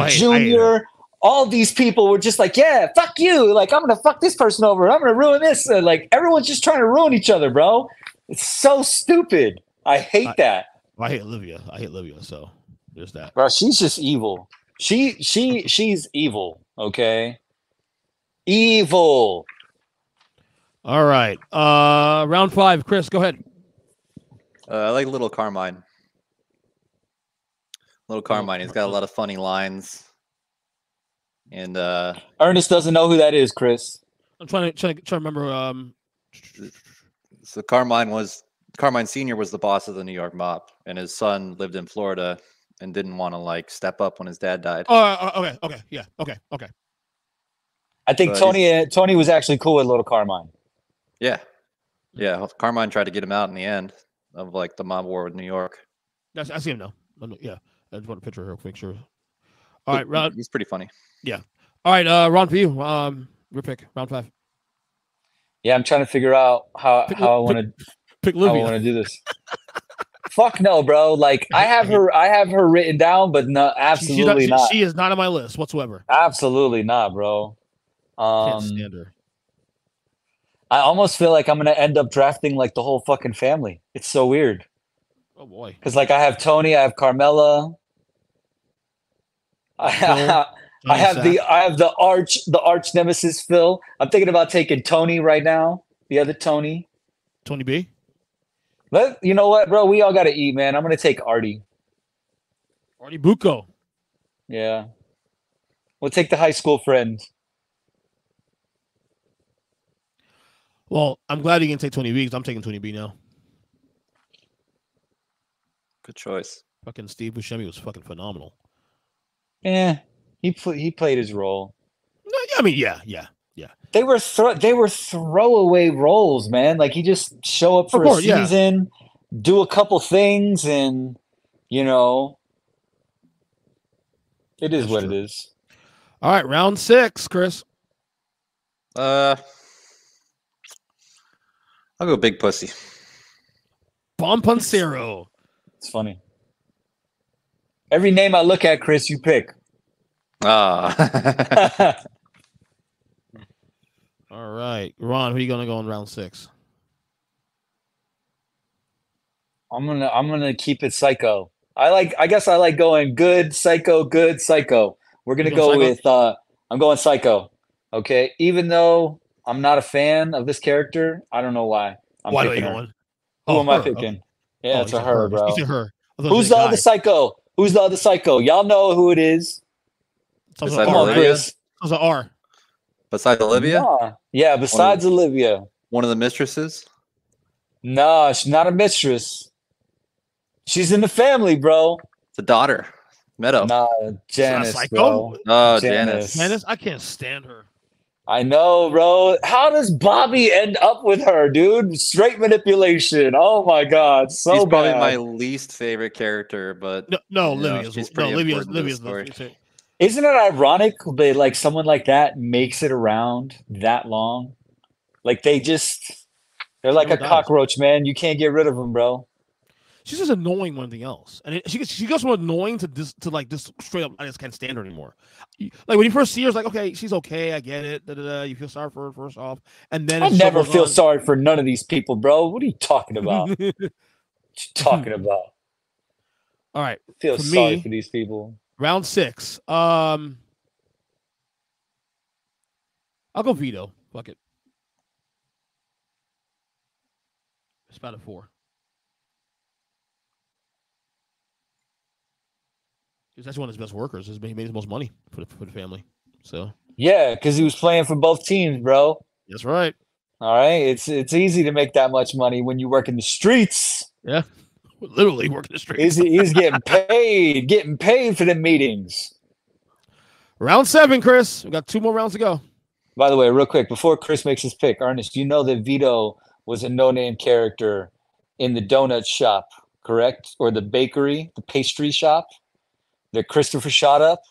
Junior. All these people were just like, yeah, fuck you. Like, I'm going to fuck this person over. I'm going to ruin this. Like, everyone's just trying to ruin each other, bro. It's so stupid. I hate that. I hate Olivia. So there's that. Bro, she's just evil. She's evil. Okay. Evil. All right. Round 5. Chris, go ahead. I like Little Carmine. Little Carmine. He's got a lot of funny lines. And Ernest doesn't know who that is, Chris. I'm trying to remember. So Carmine Sr. was the boss of the New York mob, and his son lived in Florida and didn't want to like step up when his dad died. Okay, yeah, okay. I think Tony was actually cool with Little Carmine. Yeah. Carmine tried to get him out in the end of like the mob war with New York. I see him now. Yeah, I just want to picture her quick, sure. All right, Ron. He's pretty funny. Yeah. All right, Ron, for you. Your pick, round 5. Yeah, I'm trying to figure out how I want to do this. Fuck no, bro. Like, I have her written down, but no, absolutely not. She is not on my list whatsoever. Absolutely not, bro. Can't stand her. I almost feel like I'm gonna end up drafting like the whole fucking family. It's so weird. Oh boy. Because like I have Tony, I have Carmela. I have the arch nemesis Phil. I'm thinking about taking Tony right now. The other Tony. Tony B. You know what, bro? We all gotta eat, man. I'm gonna take Artie. Artie Bucco. Yeah. We'll take the high school friend. Well, I'm glad you can take Tony B because I'm taking Tony B now. Good choice. Fucking Steve Buscemi was fucking phenomenal. Yeah, he played his role. No, I mean, yeah. They were throwaway roles, man. Like he just show up for a season, do a couple things, and you know, it is what it is. All right, round 6, Chris. I'll go Big Pussy. Bompancero. It's funny. Every name I look at, Chris, you pick. Ah. All right, Ron, who are you gonna go in round 6? I'm gonna keep it Psycho. I guess I like going good Psycho. We're gonna go with I'm going Psycho. Okay, even though I'm not a fan of this character, I don't know why. Why are you going? Who am I picking? Yeah, it's a her, bro. It's a her. Who's the other Psycho? Who's the other Psycho? Y'all know who it is. Besides Come on, Olivia? Chris. It's an R. Besides Olivia? Nah. Yeah, besides Olivia. One of the mistresses? Nah, she's not a mistress. She's in the family, bro. The daughter. Meadow. Nah, Janice, bro. Oh, Janice. Janice, I can't stand her. I know, bro. How does Bobby end up with her, dude? Straight manipulation. Oh my God, so She's probably bad. my least favorite character, but no, Livia's Isn't it ironic that like someone like that makes it around that long? Like they're like a cockroach, man. You can't get rid of them, bro. She's just annoying more than anything else, and she goes from annoying to just straight up. I just can't stand her anymore. Like when you first see her, it's like, okay, she's okay, I get it. You feel sorry for her first off, and then I never feel sorry for none of these people, bro. What are you talking about? What you talking about? All right, I feel sorry for these people. Round 6. I'll go Vito. Fuck it. It's about a 4. He's actually one of his best workers. He made the most money for the family. So yeah, because he was playing for both teams, bro. That's right. All right, it's easy to make that much money when you work in the streets. Yeah, literally working the streets. He's getting paid for the meetings. Round 7, Chris. We got 2 more rounds to go. By the way, real quick, before Chris makes his pick, Ernest, you know that Vito was a no-name character in the donut shop, correct? Or the bakery, the pastry shop that Christopher shot up?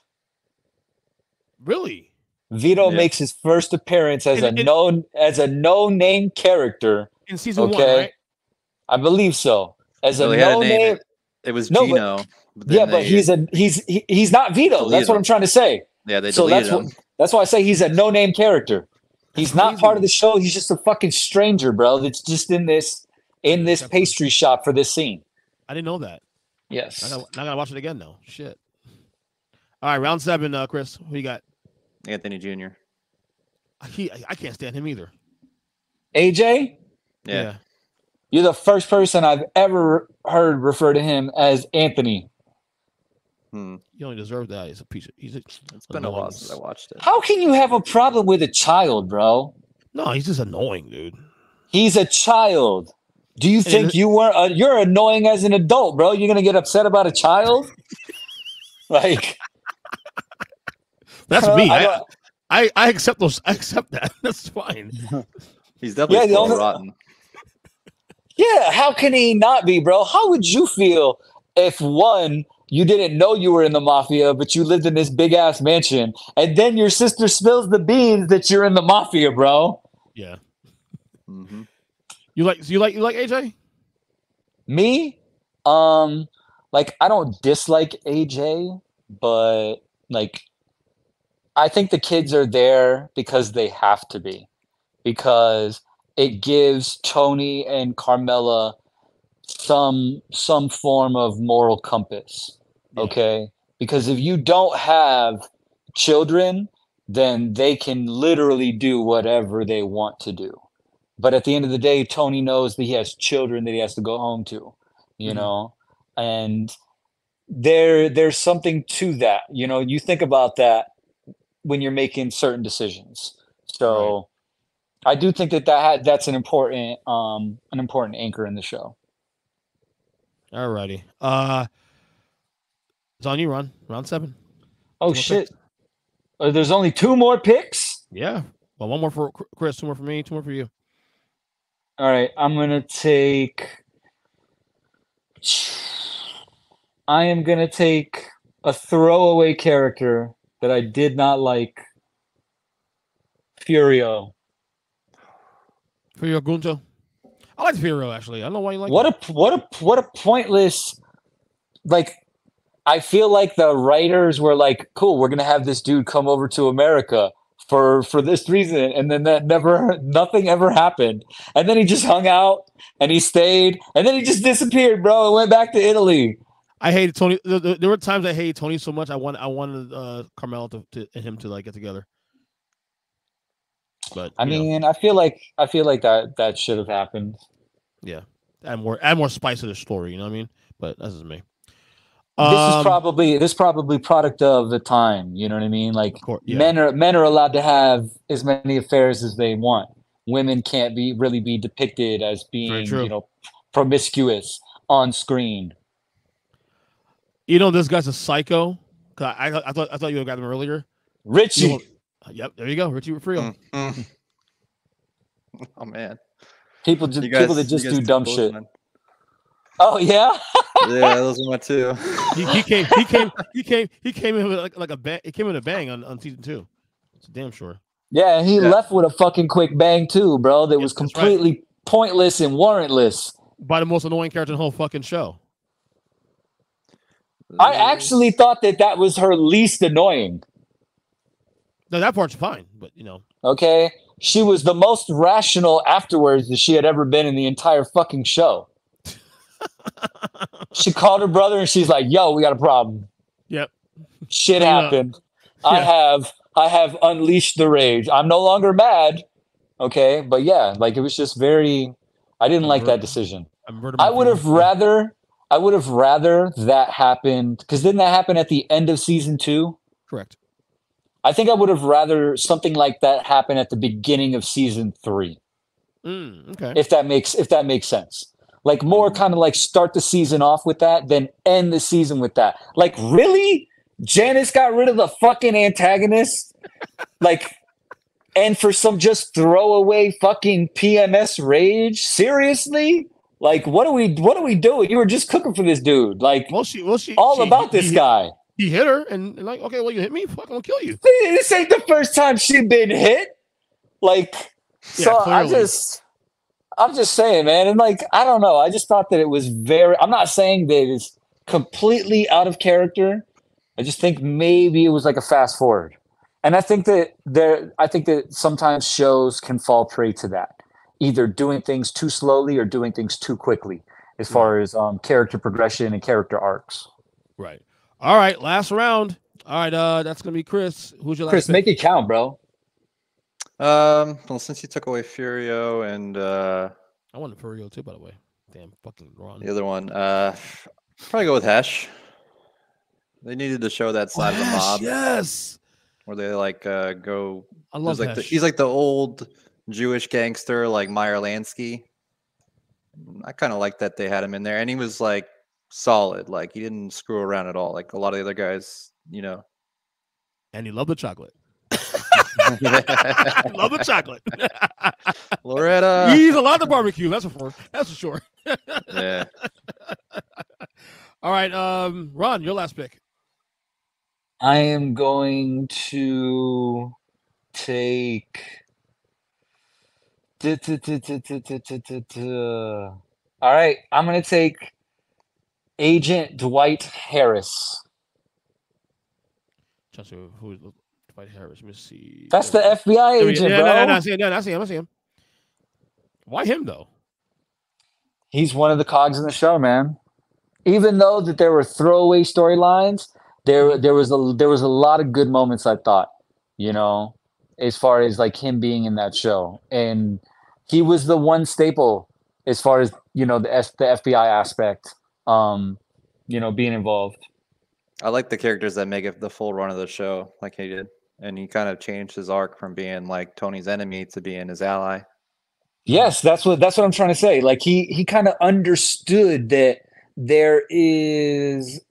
Really? Vito makes his first appearance as a no-name character in season 1, right? I believe so. As a no-name, it was Gino. But he's not Vito. That's what I'm trying to say. Yeah, they deleted him. That's why I say he's a no-name character. He's not part of the show. He's just a fucking stranger, bro. That's just in this pastry shop for this scene. I didn't know that. Yes. I gotta watch it again though. Shit. All right, round 7, Chris. Who you got? Anthony Jr. I can't stand him either. AJ? Yeah. You're the first person I've ever heard refer to him as Anthony. You only deserve that. He's a piece of. It's been a while since I watched it. How can you have a problem with a child, bro? No, he's just annoying, dude. He's a child. Do you think you're annoying as an adult, bro? You're gonna get upset about a child? Like, that's me. I accept those. I accept that. That's fine. He's definitely rotten. Yeah, how can he not be, bro? How would you feel if you didn't know you were in the mafia, but you lived in this big ass mansion, and then your sister spills the beans that you're in the mafia, bro? Yeah. Mm-hmm. You like AJ? Me? Like I don't dislike AJ, but like I think the kids are there because they have to be. Because it gives Tony and Carmela some form of moral compass. Okay? Because if you don't have children, then they can literally do whatever they want to do. But at the end of the day, Tony knows that he has children that he has to go home to, you know? And there's something to that. You know, you think about that when you're making certain decisions. So I do think that's an important anchor in the show. All righty. It's on you, Ron. Round 7. Oh shit! There's only 2 more picks. Yeah. Well, 1 more for Chris, 2 more for me, 2 more for you. All right, I am gonna take a throwaway character that I did not like. Furio. Furio Gunto. I like Furio actually. I don't know why you like. What a pointless. Like, I feel like the writers were like, "Cool, we're gonna have this dude come over to America for this reason," and then nothing ever happened. And then he just hung out and he stayed, and then he just disappeared, bro, and went back to Italy. I hated Tony. There were times I hated Tony so much. I wanted Carmelo and him to like get together. But I mean, I feel like that should have happened. Yeah, add more spice to the story. You know what I mean? But that's just me. This is probably product of the time. You know what I mean? Like, men are allowed to have as many affairs as they want. Women can't really be depicted as being, promiscuous on screen. You know, this guy's a psycho. Cause I thought you would have got him earlier. Richie. Yep, there you go. Richie Frio. Oh man. People that just do dumb shit. Man. Oh yeah. Yeah, those are my 2. He came in with like a bang. He came in a bang on season 2. It's damn sure. Yeah, and he left with a fucking quick bang too, bro. That was completely pointless and warrantless. By the most annoying character in the whole fucking show. I actually thought that was her least annoying. No, that part's fine, but Okay, she was the most rational afterwards that she had ever been in the entire fucking show. She called her brother and she's like, "Yo, we got a problem." Yep. Shit happened. Yeah. I have unleashed the rage. I'm no longer mad. Okay, but yeah, like it was just very. I didn't like that decision. I would have rather that happened, because didn't that happen at the end of season 2? Correct. I think I would have rather something like that happen at the beginning of season 3. Okay. If that makes sense. Like more kind of like start the season off with that, then end the season with that. Like, really? Janice got rid of the fucking antagonist? Like, and for some just throwaway fucking PMS rage? Seriously? Like, what are we doing? You were just cooking for this dude. Like, this guy. He hit her and like, okay, well, you hit me, fuck, I'm gonna kill you. This ain't the first time she's been hit. Like, so clearly. I'm just saying, man. And like, I don't know. I just thought that it was I'm not saying that it's completely out of character. I just think maybe it was like a fast forward. And I think that sometimes shows can fall prey to that. Either doing things too slowly or doing things too quickly as far as character progression and character arcs. Right. All right, last round. All right, that's gonna be Chris. Who's your last? Chris, pick? Make it count, bro. Well, since you took away Furio and I wanted Furio too, by the way. Damn, fucking Ron. The other one, probably go with Hesh. They needed to show that side of the mob. Yes. Where they like go. I love like Hesh. He's like the old Jewish gangster, like Meyer Lansky. I kind of like that they had him in there, and he was like solid. Like he didn't screw around at all. Like a lot of the other guys, And he loved the chocolate. Love the chocolate. Loretta. He's a lot of barbecue. That's for sure. Yeah. All right, Ron, your last pick. I am going to take. All right, I'm going to take Agent Dwight Harris. Who is Dwight Harris? Let me see. That's the FBI agent, bro. No, I see him. Why him though? He's one of the cogs in the show, man. Even though that there were throwaway storylines, there was a lot of good moments. I thought, as far as like him being in that show, and he was the one staple as far as the FBI aspect, being involved. I like the characters that make it the full run of the show, like he did, and he kind of changed his arc from being like Tony's enemy to being his ally. Yes, that's what I'm trying to say. Like he kind of understood that there is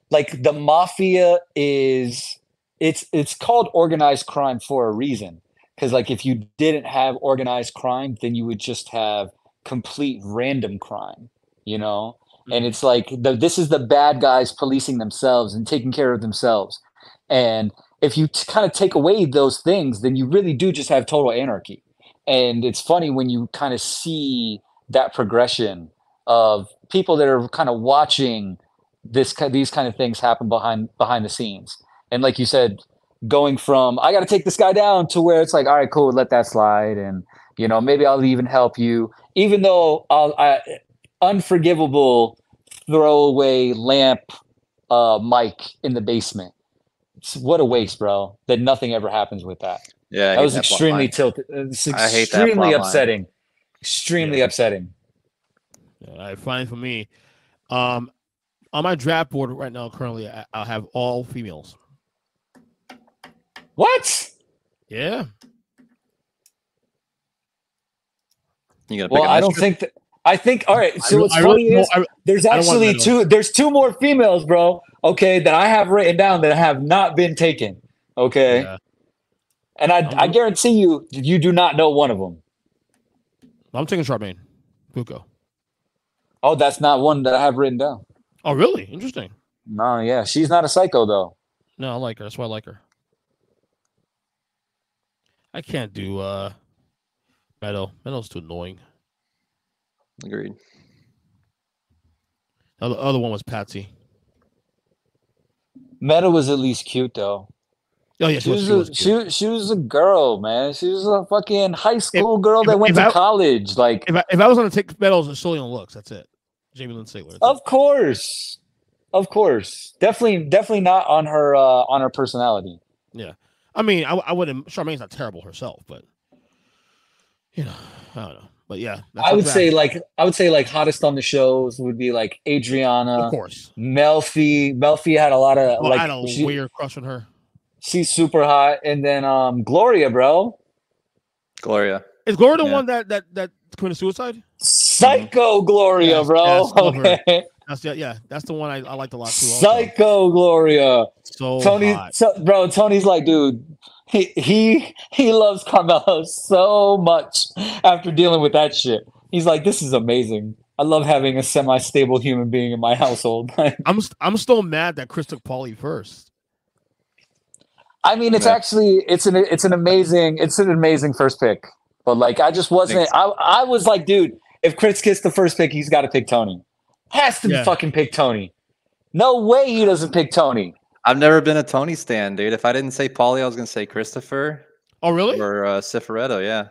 like the mafia is it's called organized crime for a reason. Because like if you didn't have organized crime, then you would just have complete random crime, And it's like this is the bad guys policing themselves and taking care of themselves. And if you kind of take away those things, then you really do just have total anarchy. And it's funny when you kind of see that progression of people that are kind of watching these kind of things happen behind the scenes. And like you said, going from I got to take this guy down to where it's like, all right, cool, let that slide, and maybe I'll even help you, even though unforgivable throwaway lamp mic in the basement. What a waste, bro. That nothing ever happens with that. Yeah, that was extremely tilted. It's extremely upsetting. Extremely upsetting. All right, fine for me. On my draft board right now, currently, I'll have all females. What? Yeah. Well, I don't think that. I think, all right, so what's funny is there's actually there's two more females, bro, okay, that I have written down that have not been taken, okay? Yeah. And I guarantee you do not know one of them. I'm taking Charmaine. Puko. Oh, that's not one that I have written down. Oh, really? Interesting. No, yeah, she's not a psycho, though. No, I like her. That's why I like her. I can't do Meadow. Meadow's too annoying. Agreed. The other one was Patsy. Meadow was at least cute, though. Oh yeah, she was a girl, man. She was a fucking high school girl that went to college. Like, if I was gonna take Meadows, it's solely on looks. That's it. Jamie Lynn Sigler. Of course, definitely not on her personality. Yeah, I mean, I wouldn't. Charmaine's not terrible herself, but I don't know. But yeah, I would say like hottest on the shows would be like Adriana, of course. Melfi had a lot of I had a weird crush on her. She's super hot, and then Gloria, bro. Gloria is Gloria the one that committed suicide? Psycho Gloria, yes, bro. Yes, okay, that's the one I liked a lot too. Psycho Gloria. So Tony, hot. Bro, Tony's like, dude. He loves Carmelo so much after dealing with that shit. He's like, this is amazing. I love having a semi-stable human being in my household. I'm still mad that Chris took Paulie first. I mean, it's actually it's an amazing first pick. But like, I just wasn't. I was like, dude, if Chris gets the first pick, he's got to pick Tony. Has to fucking pick Tony. No way he doesn't pick Tony. I've never been a Tony stan, dude. If I didn't say Paulie, I was gonna say Christopher. Oh, really? Or Cifaretto, yeah.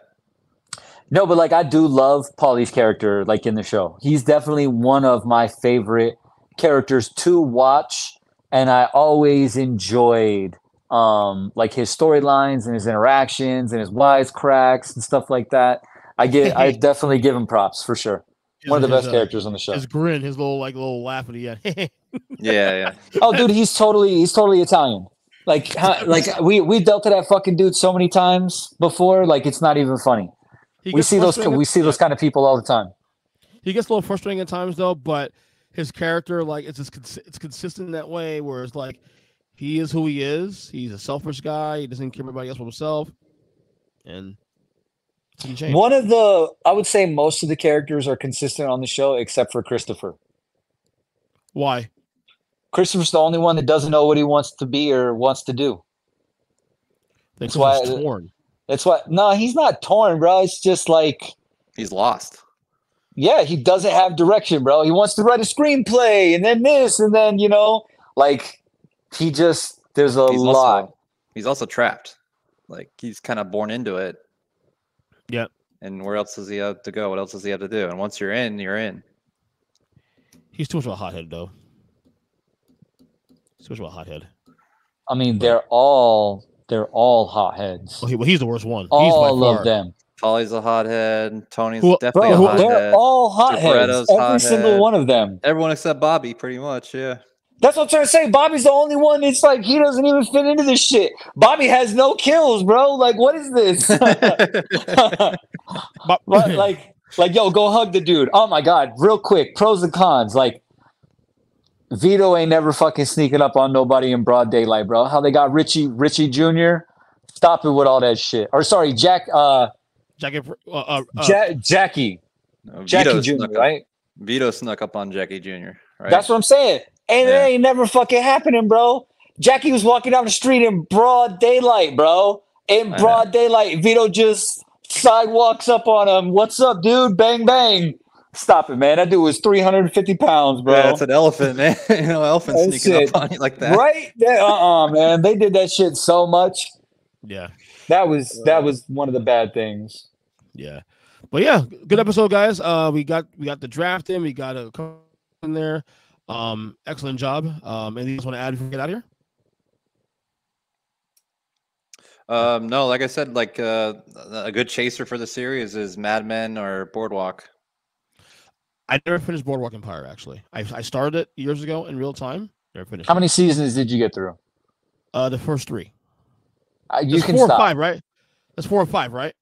No, but like I do love Paulie's character, like in the show. He's definitely one of my favorite characters to watch, and I always enjoyed like his storylines and his interactions and his wisecracks and stuff like that. I definitely give him props for sure. One of the best characters on the show. His grin, his little laugh at the end. Yeah. Oh, dude, he's totally Italian. Like we dealt to that fucking dude so many times before. Like it's not even funny. We see those kind of people all the time. He gets a little frustrating at times though, but his character, like it's consistent in that way. Where it's like he is who he is. He's a selfish guy. He doesn't care about anybody else but himself, and. I would say most of the characters are consistent on the show except for Christopher. Why? Christopher's the only one that doesn't know what he wants to be or wants to do. That's why he's torn. That's why. No, he's not torn, bro. It's just like he's lost. Yeah, he doesn't have direction, bro. He wants to write a screenplay and then this and then like he just lot. He's also trapped. Like he's kind of born into it. Yeah. And where else does he have to go? What else does he have to do? And once you're in, you're in. He's too much of a hothead, though. Too much of a hothead. I mean, they're all hotheads. Well, he's the worst one. All of them. Polly's a hothead. Tony's definitely a hothead. They're all hotheads. Every single one of them. Everyone except Bobby, pretty much. Yeah. That's what I'm trying to say. Bobby's the only one. It's like he doesn't even fit into this shit. Bobby has no kills, bro. Like, what is this? like, yo, go hug the dude. Oh my god, real quick. Pros and cons. Like, Vito ain't never fucking sneaking up on nobody in broad daylight, bro. How they got Richie Jr. Stop it with all that shit. Or sorry, Jackie. No, Jackie Jr. Right? Vito snuck up on Jackie Jr. Right? That's what I'm saying. And it ain't never fucking happening, bro. Jackie was walking down the street in broad daylight, bro. In broad daylight, Vito just sidewalks up on him. What's up, dude? Bang, bang. Stop it, man. That dude was 350 pounds, bro. Yeah, it's an elephant, man. Elephant sneaking up on you like that. Right? Man. They did that shit so much. Yeah. That was one of the bad things. Yeah. But yeah, good episode, guys. We got the draft in. We got a couple in there. Excellent job. Anything else want to add before we get out of here? No, like I said, like a good chaser for the series is Mad Men or Boardwalk. I never finished Boardwalk Empire, actually. I started it years ago in real time. Never finished. How many seasons did you get through? The first 3. You can 4 stop. or 5, right? That's 4 or 5, right?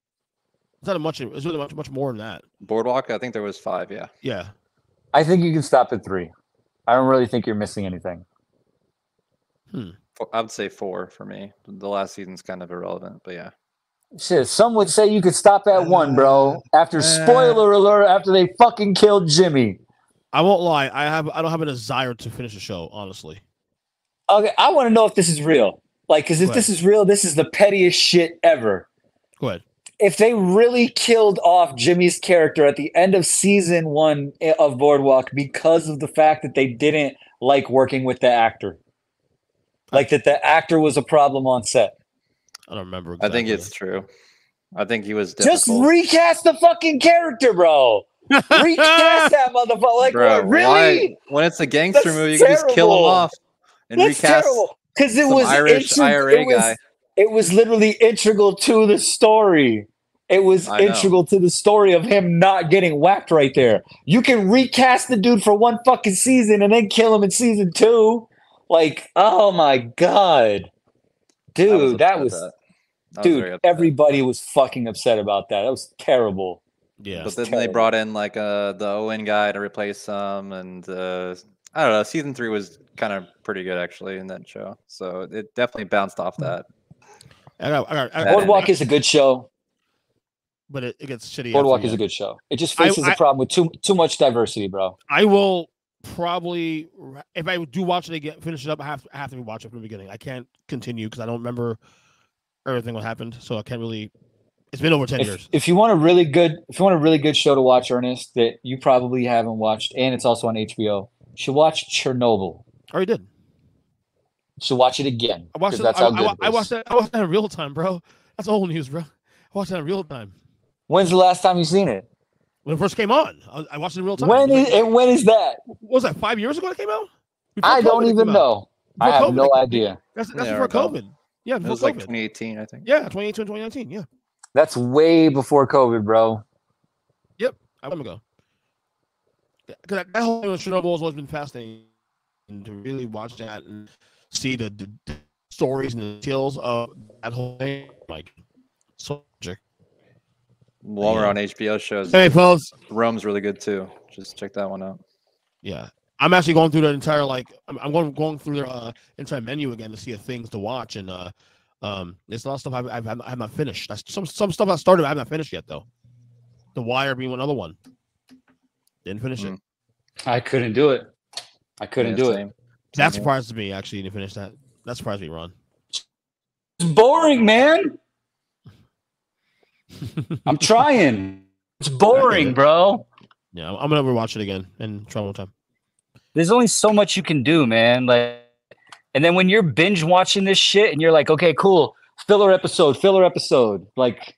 It's not much. It's really much more than that. Boardwalk, I think there was 5. Yeah. Yeah. I think you can stop at 3. I don't really think you're missing anything. I would say 4 for me. The last season's kind of irrelevant, but yeah. Shit, some would say you could stop at 1, bro. After spoiler alert, after they fucking killed Jimmy. I won't lie. I don't have a desire to finish the show, honestly. Okay, I want to know if this is real. Like, because if this is real, this is the pettiest shit ever. Go ahead. If they really killed off Jimmy's character at the end of season 1 of Boardwalk because of the fact that they didn't like working with the actor. Like that the actor was a problem on set. I don't remember exactly. I think it's true. I think he was difficult. Just recast the fucking character, bro. Recast that motherfucker. Like, bro, really? Why? When it's a gangster movie, you can just kill him off and recast because it was Irish IRA guy. It was literally integral to the story. It was integral to the story of him not getting whacked right there. You can recast the dude for 1 fucking season and then kill him in season 2. Like, oh my god. Dude, everybody was fucking upset about that. That was terrible. Yeah. But then they brought in like the Owen guy to replace him, and I don't know, season 3 was kind of pretty good actually in that show. So it definitely bounced off that. Boardwalk is a good show. But it gets shitty. Boardwalk is a good show. It just faces a problem with too much diversity, bro. I will probably, if I do watch it again, finish it up, I have to rewatch it from the beginning. I can't continue because I don't remember everything what happened, so I can't really. It's been over 10 years. If you want a really good show to watch, Ernest, that you probably haven't watched, and it's also on HBO, you should watch Chernobyl. I already did. You should watch it again. I watched it. I watched that in real time, bro. That's old news, bro. I watched that in real time. When's the last time you seen it? When it first came on. I watched it in real time. When is that? What was that, 5 years ago it came out? I don't even know. I have no idea. That's before COVID. Yeah, it was like 2018, I think. Yeah, 2018, 2019, yeah. That's way before COVID, bro. Yep, I want to go. Because that whole thing with Chernobyl has always been fascinating. And to really watch that and see the stories and the details of that whole thing, like, so magic. While we're on HBO shows, hey, folks, Rome's really good too. Just check that one out. Yeah, I'm actually going through the entire I'm going through their entire menu again to see the things to watch, and there's a lot of stuff I have not finished. That's some stuff I started I have not finished yet though. The Wire being another one. Didn't finish it. I couldn't do it. That surprised me actually. You didn't finish that. That surprised me, Ron. It's boring, man. I'm trying. It's boring, bro. Yeah, I'm gonna rewatch it again and try one more time. There's only so much you can do, man. Like, and then when you're binge watching this shit and you're like, okay, cool, filler episode. Like,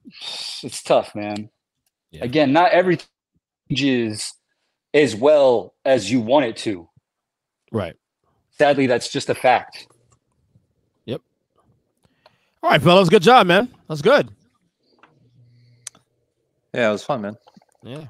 It's tough, man. Yeah. Again, not everything is as well as you want it to. Right. Sadly, that's just a fact. Yep. All right, fellas. Good job, man. That's good. Yeah, it was fun, man. Yeah.